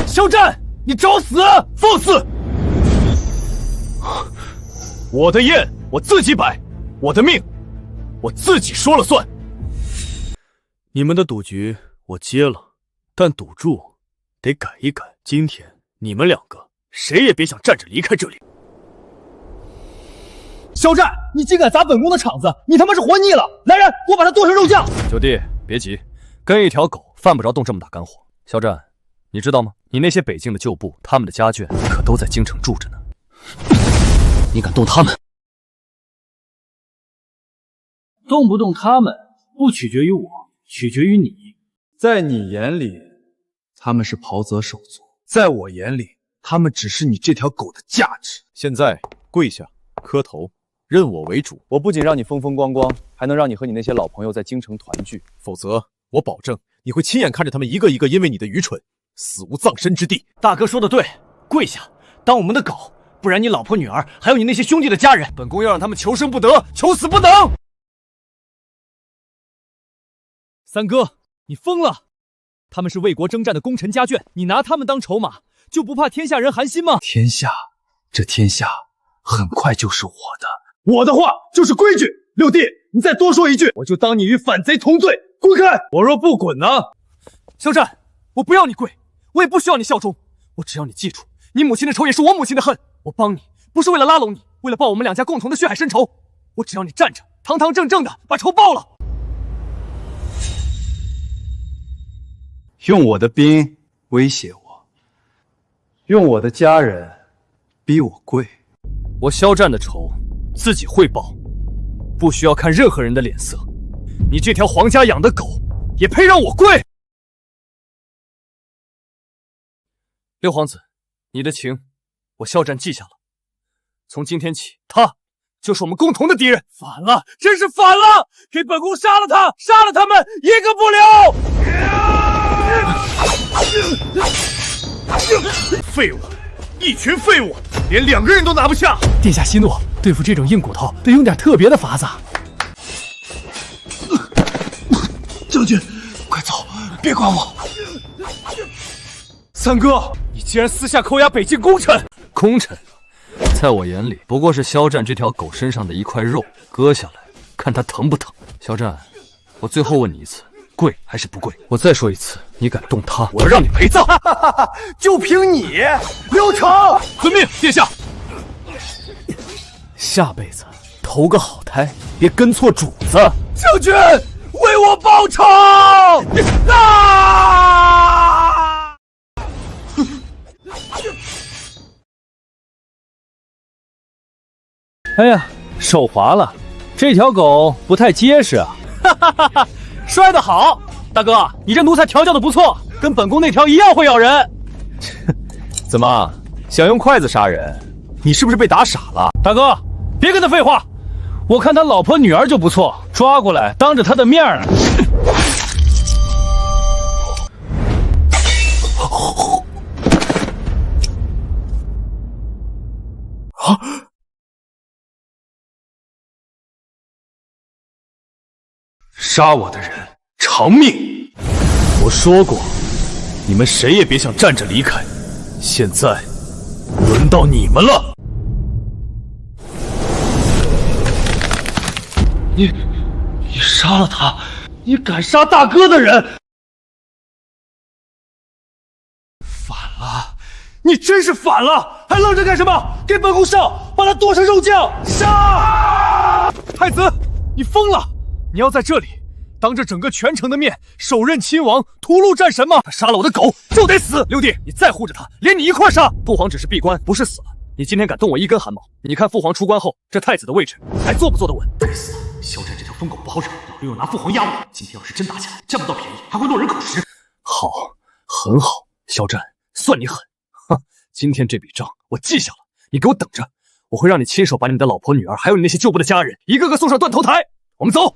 肖战，你找死！放肆！我的宴我自己摆，我的命我自己说了算。你们的赌局我接了，但赌注得改一改。今天你们2个谁也别想站着离开这里。肖战，你竟敢砸本宫的场子，你他妈是活腻了！来人，给我把他剁成肉酱！九弟，别急，跟一条狗犯不着动这么大肝火。肖战，你知道吗？你那些北境的旧部，他们的家眷可都在京城住着呢。你敢动他们？动不动他们不取决于我，取决于你。在你眼里，他们是袍泽手足；在我眼里，他们只是你这条狗的价值。现在跪下，磕头，认我为主。我不仅让你风风光光，还能让你和你那些老朋友在京城团聚。否则，我保证你会亲眼看着他们一个一个因为你的愚蠢死无葬身之地。大哥说的对，跪下，当我们的狗，不然你老婆女儿还有你那些兄弟的家人，本宫要让他们求生不得，求死不能。三哥，你疯了！他们是为国征战的功臣家眷，你拿他们当筹码，就不怕天下人寒心吗？天下，这天下很快就是我的。我的话就是规矩。六弟，你再多说一句，我就当你与反贼同罪，滚开！我若不滚呢？肖战，我不要你跪，我也不需要你效忠，我只要你记住，你母亲的仇也是我母亲的恨。我帮你不是为了拉拢你，为了报我们两家共同的血海深仇。我只要你站着，堂堂正正的把仇报了。用我的兵威胁我，用我的家人逼我跪。我肖战的仇自己会报，不需要看任何人的脸色。你这条皇家养的狗也配让我跪？六皇子，你的情我肖战记下了。从今天起，他就是我们共同的敌人。反了，真是反了！给本宫杀了他，杀了他们，一个不留！废物，一群废物，连2个人都拿不下。殿下息怒，对付这种硬骨头得用点特别的法子。将军，快走，别管我。三哥，你竟然私下扣押北境功臣！功臣，在我眼里不过是肖战这条狗身上的一块肉，割下来看他疼不疼。肖战，我最后问你一次，跪还是不跪？我再说一次，你敢动他，我要让你陪葬！就凭你，刘成！遵命，殿下。下辈子投个好胎，别跟错主子。将军，为我报仇！哎呀，手滑了，这条狗不太结实啊！哈哈哈哈，摔得好，大哥，你这奴才调教的不错，跟本宫那条一样会咬人。怎么想用筷子杀人？你是不是被打傻了？大哥，别跟他废话，我看他老婆女儿就不错，抓过来当着他的面儿。杀我的人偿命！我说过，你们谁也别想站着离开。现在轮到你们了。你杀了他！你敢杀大哥的人！反了！你真是反了！还愣着干什么？给本宫上，把他剁成肉酱！杀！太子，你疯了！你要在这里当着整个全城的面手刃亲王，屠戮战神吗？他杀了我的狗就得死！六弟，你再护着他，连你一块杀！父皇只是闭关，不是死了。你今天敢动我一根汗毛，你看父皇出关后，这太子的位置还坐不坐得稳？该死！肖战这条疯狗不好惹，老六又拿父皇压我。今天要是真打起来，占不到便宜，还会落人口实。好，很好，肖战，算你狠！哼，今天这笔账我记下了，你给我等着，我会让你亲手把你的老婆、女儿，还有你那些旧部的家人，一个个送上断头台。我们走。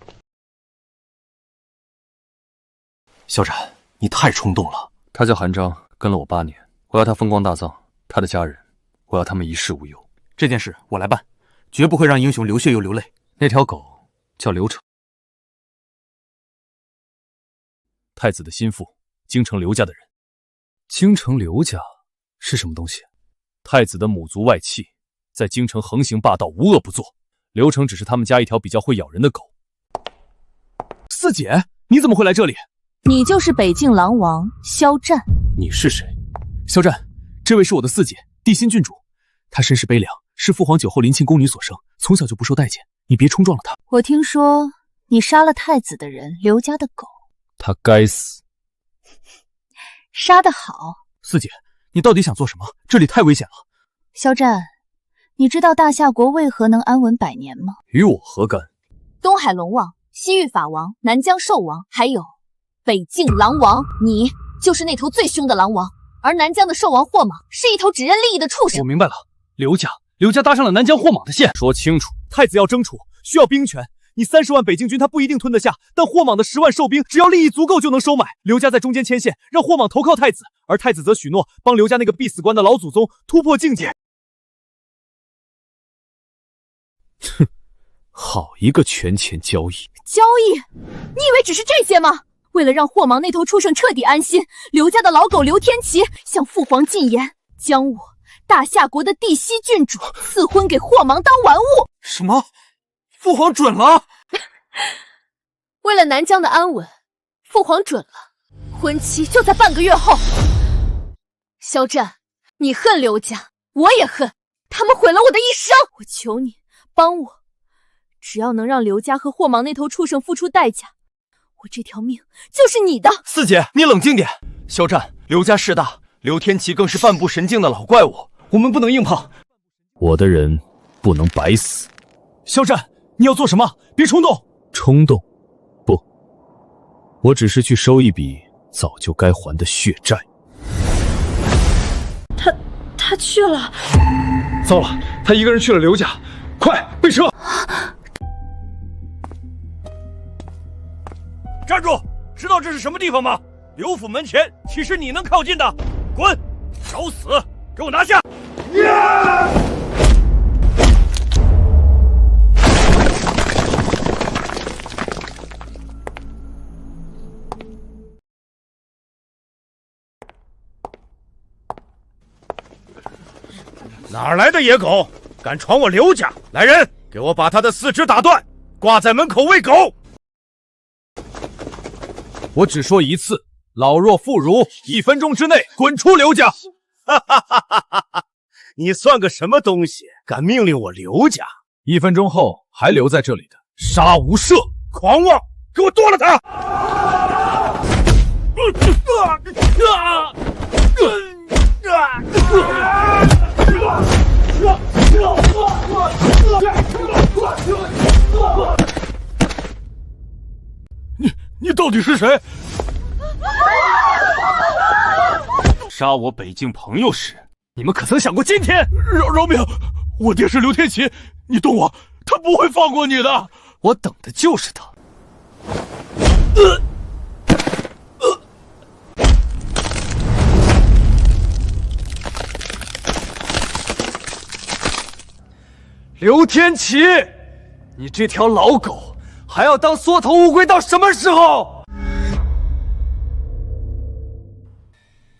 肖战，你太冲动了。他叫韩章，跟了我8年，我要他风光大葬，他的家人，我要他们一世无忧。这件事我来办，绝不会让英雄流血又流泪。那条狗叫刘成，太子的心腹，京城刘家的人。京城刘家是什么东西？太子的母族外戚，在京城横行霸道，无恶不作。刘成只是他们家一条比较会咬人的狗。四姐，你怎么会来这里？你就是北境狼王肖战。你是谁？肖战，这位是我的四姐帝辛郡主，她身世悲凉，是父皇酒后临亲宫女所生，从小就不受待见。你别冲撞了她。我听说你杀了太子的人刘家的狗，他该死。杀得好，四姐，你到底想做什么？这里太危险了。肖战，你知道大夏国为何能安稳100年吗？与我何干？东海龙王、西域法王、南疆兽王，还有北境狼王，你就是那头最凶的狼王。而南疆的兽王霍莽是一头只认利益的畜生。我明白了，刘家搭上了南疆霍莽的线。说清楚，太子要争储，需要兵权。你30万北境军他不一定吞得下，但霍莽的10万兽兵，只要利益足够就能收买。刘家在中间牵线，让霍莽投靠太子，而太子则许诺帮刘家那个必死关的老祖宗突破境界。哼，好一个权钱交易！交易？你以为只是这些吗？为了让霍莽那头畜生彻底安心，刘家的老狗刘天齐向父皇进言，将我大夏国的帝西郡主赐婚给霍莽当玩物。什么？父皇准了？为了南疆的安稳，父皇准了，婚期就在半个月后。肖战，你恨刘家，我也恨，他们毁了我的一生。我求你帮我，只要能让刘家和霍莽那头畜生付出代价，我这条命就是你的。四姐，你冷静点。肖战，刘家势大，刘天齐更是半步神境的老怪物，我们不能硬碰。我的人不能白死。肖战，你要做什么？别冲动。冲动？不，我只是去收一笔早就该还的血债。他去了。糟了，他一个人去了刘家，快备车！站住！知道这是什么地方吗？刘府门前岂是你能靠近的？滚！找死！给我拿下！哪来的野狗，敢闯我刘家！来人，给我把他的4肢打断，挂在门口喂狗！我只说一次，老弱妇孺1分钟之内滚出刘家！哈哈哈哈哈！你算个什么东西，敢命令我刘家？1分钟后还留在这里的，杀无赦！狂妄，给我剁了他！你到底是谁？杀我北境朋友时，你们可曾想过今天？饶命！我爹是刘天齐，你动我，他不会放过你的。我等的就是他。刘天齐，你这条老狗还要当缩头乌龟到什么时候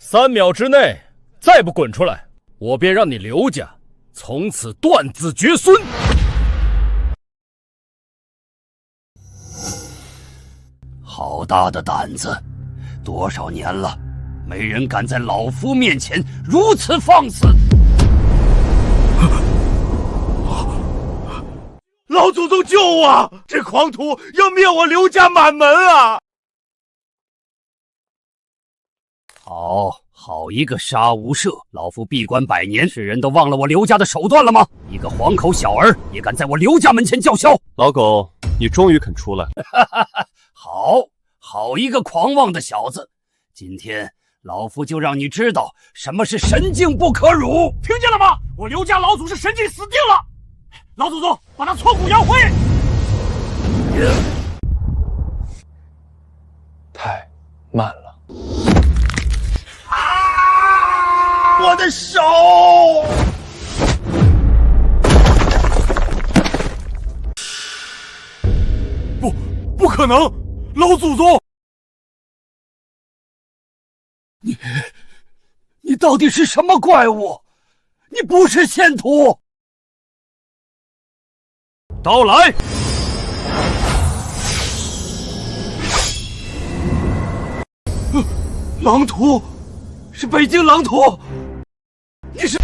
？3秒之内再不滚出来，我便让你刘家从此断子绝孙！好大的胆子！多少年了，没人敢在老夫面前如此放肆！老祖宗救我！这狂徒要灭我刘家满门啊！好一个杀无赦！老夫闭关100年，世人都忘了我刘家的手段了吗？一个黄口小儿也敢在我刘家门前叫嚣！老狗，你终于肯出来了！好一个狂妄的小子！今天老夫就让你知道什么是神境不可辱！听见了吗？我刘家老祖是神境死定了！老祖宗，把他挫骨扬灰！太慢了。我的手！不可能！老祖宗，你到底是什么怪物？你不是仙徒！刀来！狼徒，是北境狼徒！你是？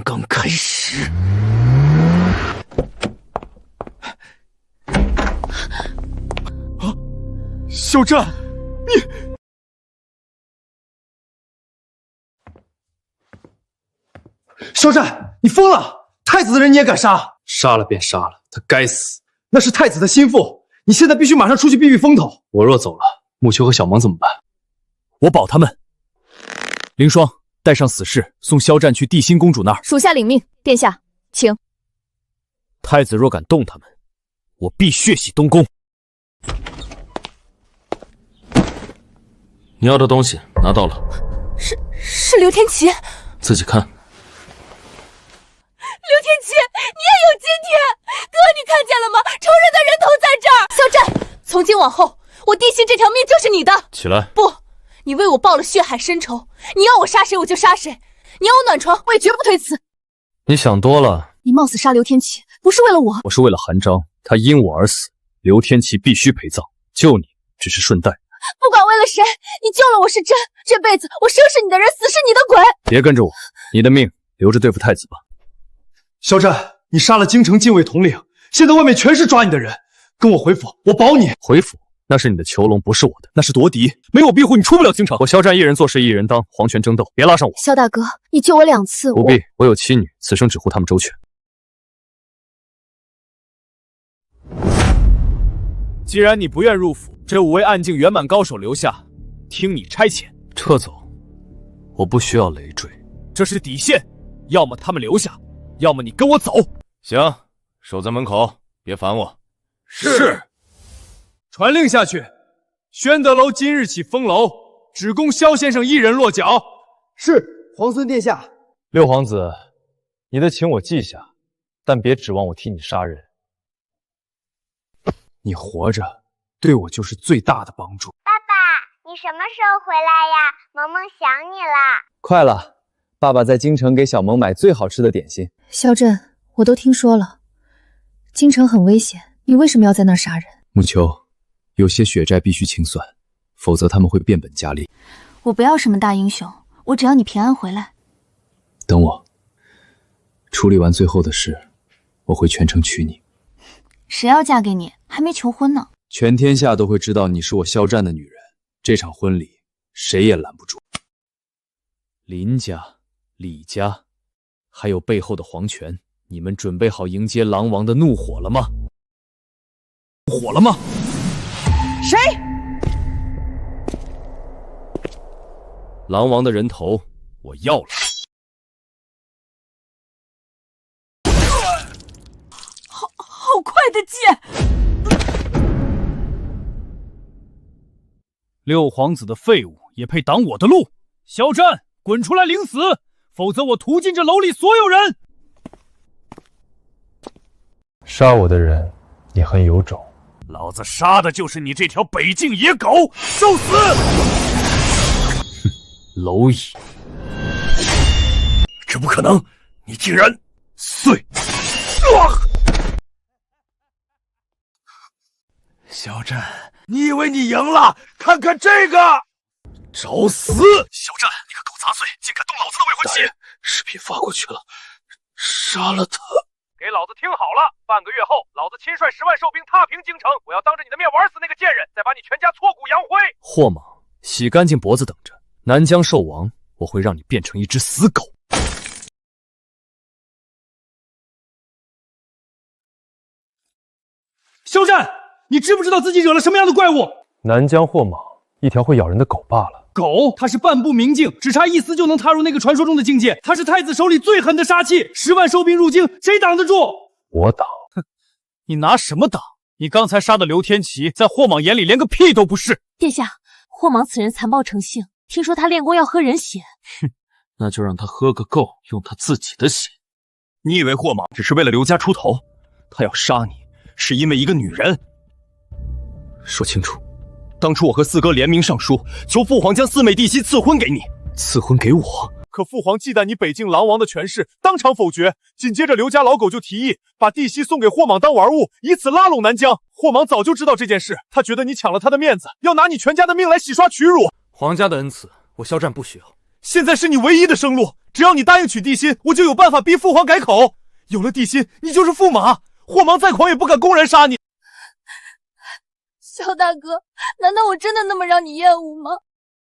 刚刚开始。肖战，肖战，你疯了！太子的人你也敢杀？杀了便杀了，他该死。那是太子的心腹，你现在必须马上出去避避风头。我若走了，木秋和小芒怎么办？我保他们。凌霜，带上死士，送肖战去地心公主那儿。属下领命，殿下，请。太子若敢动他们，我必血洗东宫。你要的东西拿到了，是刘天齐。自己看。刘天齐，你也有今天！哥，你看见了吗？仇人的人头在这儿！肖战，从今往后，我地心这条命就是你的。起来。不，你为我报了血海深仇，你要我杀谁我就杀谁，你要我暖床，我也绝不推辞。你想多了。你冒死杀刘天齐，不是为了我，我是为了韩章，他因我而死，刘天齐必须陪葬，救你只是顺带。不管为了谁，你救了我是真，这辈子我生是你的人，死是你的鬼。别跟着我，你的命留着对付太子吧。肖战，你杀了京城禁卫统领，现在外面全是抓你的人，跟我回府，我保你。回府那是你的囚笼，不是我的，那是夺嫡，没我庇护你出不了京城。我肖战一人做事一人当，皇权争斗，别拉上我。肖大哥，你救我2次，不必，我有妻女，此生只护他们周全。既然你不愿入府，这5位暗境圆满高手留下，听你差遣。撤走，我不需要累赘，这是底线，要么他们留下，要么你跟我走。行，守在门口，别烦我。是。传令下去，宣德楼今日起封楼，只供萧先生一人落脚。是，皇孙殿下。六皇子，你的情我记下，但别指望我替你杀人。你活着，对我就是最大的帮助。爸爸，你什么时候回来呀？萌萌想你了。快了，爸爸在京城给小萌买最好吃的点心。肖震，我都听说了，京城很危险，你为什么要在那儿杀人？木秋，有些血债必须清算，否则他们会变本加厉。我不要什么大英雄，我只要你平安回来。等我处理完最后的事，我会全城娶你。谁要嫁给你？还没求婚呢。全天下都会知道你是我肖战的女人，这场婚礼谁也拦不住。林家、李家，还有背后的皇权，你们准备好迎接狼王的怒火了吗？火了吗？谁？狼王的人头我要了。好快的剑！六皇子的废物也配挡我的路？肖战，滚出来领死，否则我屠尽这楼里所有人！杀我的人也很有种。老子杀的就是你这条北境野狗，受死！蝼蚁！这不可能！你竟然碎！肖战，你以为你赢了？看看这个，找死！肖战，你个狗杂碎，竟敢动老子的未婚妻！视频发过去了，杀了他！给老子听好了，半个月后，老子亲率10万兽兵踏平京城，我要当着你的面玩死那个贱人，再把你全家挫骨扬灰！霍莽，洗干净脖子等着，南疆兽王，我会让你变成一只死狗！肖战，你知不知道自己惹了什么样的怪物？南疆霍莽，一条会咬人的狗罢了。狗，它是半步明镜，只差一丝就能踏入那个传说中的境界。它是太子手里最狠的杀器，10万兽兵入京，谁挡得住？我挡。哼，你拿什么挡？你刚才杀的刘天齐，在霍莽眼里连个屁都不是。殿下，霍莽此人残暴成性，听说他练功要喝人血。哼，那就让他喝个够，用他自己的血。你以为霍莽只是为了刘家出头？他要杀你，是因为一个女人。说清楚，当初我和四哥联名上书，求父皇将四妹帝息赐婚给你。赐婚给我？可父皇忌惮你北境狼王的权势，当场否决。紧接着刘家老狗就提议把帝息送给霍莽当玩物，以此拉拢南疆。霍莽早就知道这件事，他觉得你抢了他的面子，要拿你全家的命来洗刷屈辱。皇家的恩赐，我肖战不需要。现在是你唯一的生路。只要你答应娶帝辛，我就有办法逼父皇改口。有了帝辛，你就是驸马，霍芒再狂也不敢公然杀你。萧大哥，难道我真的那么让你厌恶吗？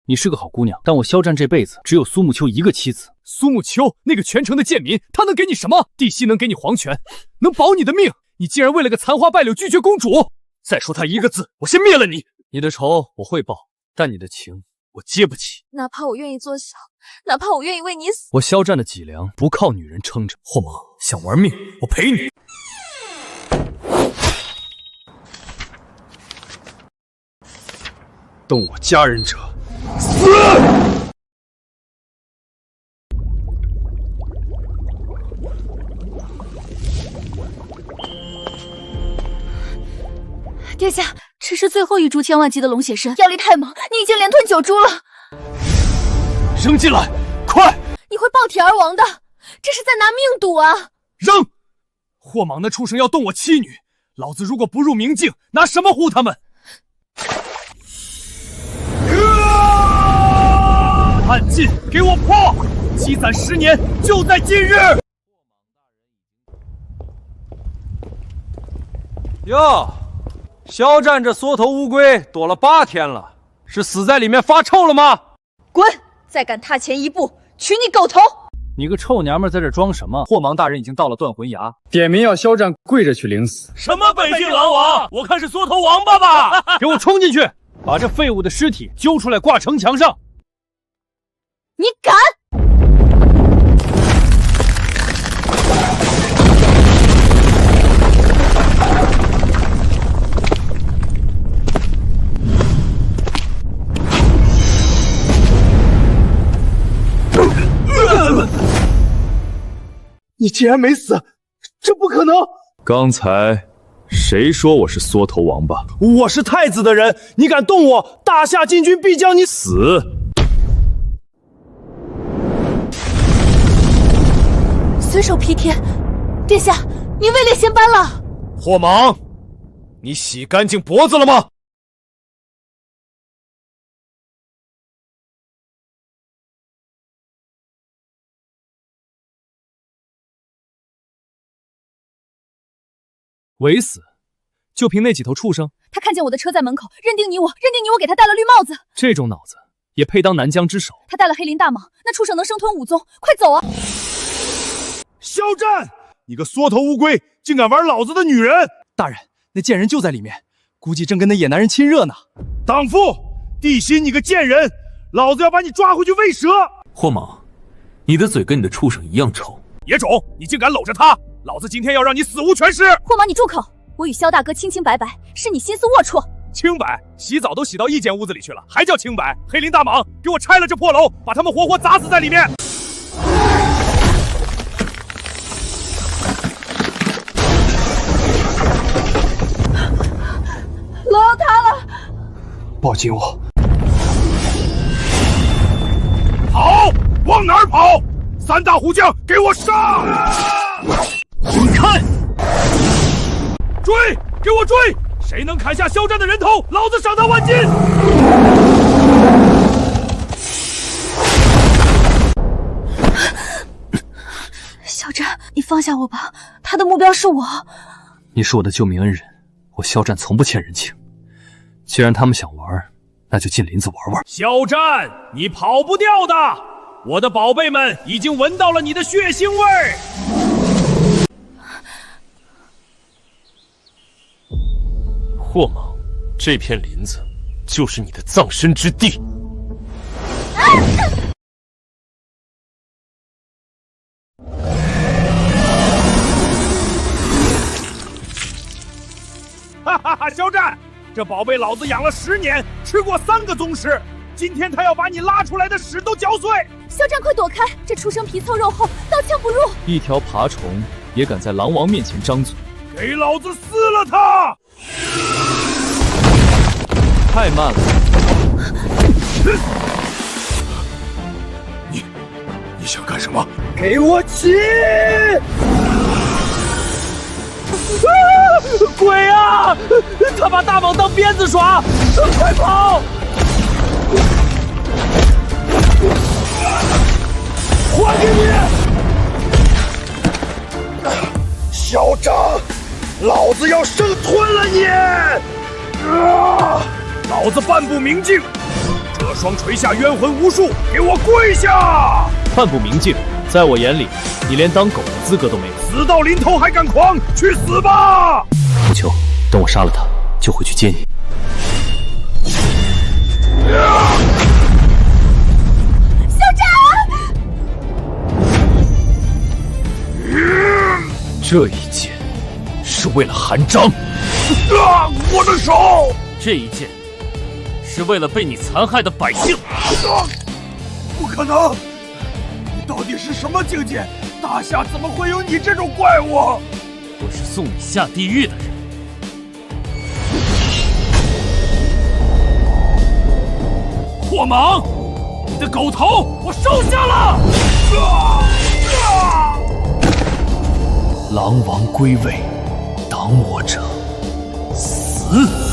你是个好姑娘，但我萧战这辈子只有苏沐秋一个妻子。苏沐秋那个全城的贱民，他能给你什么？帝辛能给你皇权，能保你的命，你竟然为了个残花败柳拒绝公主！再说他一个字，我先灭了你！你的仇我会报，但你的情我接不起。哪怕我愿意做小，哪怕我愿意为你死，我萧战的脊梁不靠女人撑着。霍芒想玩命，我陪你。动我家人者，死！殿下，这是最后一株千万级的龙血参，药力太猛，你已经连吞9株了。扔进来，快！你会爆体而亡的，这是在拿命赌啊！扔！霍莽那畜生要动我妻女，老子如果不入明镜，拿什么护他们？暗劲给我破！积攒10年，就在今日！哟，肖战这缩头乌龟躲了8天了，是死在里面发臭了吗？滚！再敢踏前一步，取你狗头！你个臭娘们在这装什么？霍芒大人已经到了断魂崖，点名要肖战跪着去领死。什么北境狼王？我看是缩头王八吧！给我冲进去，把这废物的尸体揪出来挂城墙上！你敢！你竟然没死，这不可能！刚才谁说我是缩头王八？我是太子的人，你敢动我，大夏禁军必将你死！随手劈天，殿下，你位列仙班了。霍芒，你洗干净脖子了吗？唯死，就凭那几头畜生？他看见我的车在门口，认定你我给他戴了绿帽子。这种脑子也配当南疆之首？他带了黑鳞大蟒，那畜生能生吞5宗，快走啊！肖战，你个缩头乌龟，竟敢玩老子的女人！大人，那贱人就在里面，估计正跟那野男人亲热呢。党父，帝辛，你个贱人，老子要把你抓回去喂蛇！霍莽，你的嘴跟你的畜生一样臭。野种，你竟敢搂着他！老子今天要让你死无全尸！霍芒，你住口！我与萧大哥清清白白，是你心思龌龊。清白？洗澡都洗到一间屋子里去了，还叫清白？黑鳞大蟒，给我拆了这破楼，把他们活活砸死在里面！楼要塌了！抱紧我！跑！往哪儿跑？3大虎将，给我上！你看，追！给我追！谁能砍下肖战的人头，老子赏他万金！肖战，你放下我吧，他的目标是我。你是我的救命恩人，我肖战从不欠人情。既然他们想玩，那就进林子玩玩。肖战，你跑不掉的！我的宝贝们已经闻到了你的血腥味儿。霍莽，这片林子就是你的葬身之地。哈哈哈！肖战，这宝贝老子养了10年，吃过3个宗师，今天他要把你拉出来的屎都嚼碎！肖战，快躲开！这畜生皮凑肉厚，刀枪不入。一条爬虫也敢在狼王面前张嘴？给老子撕了他！太慢了！你想干什么？给我起！鬼啊！他把大蟒当鞭子耍！快跑！还给你！嚣张，老子要生吞了你！老子半步明镜，这双垂下冤魂无数，给我跪下！半步明镜，在我眼里，你连当狗的资格都没有。死到临头还敢狂，去死吧！木秋，等我杀了他，就回去接你。校长，这一剑是为了韩章。我的手！这一剑是为了被你残害的百姓。不可能！你到底是什么境界？大夏怎么会有你这种怪物？我是送你下地狱的人。霍莽，你的狗头我收下了！狼王归位，挡我者死。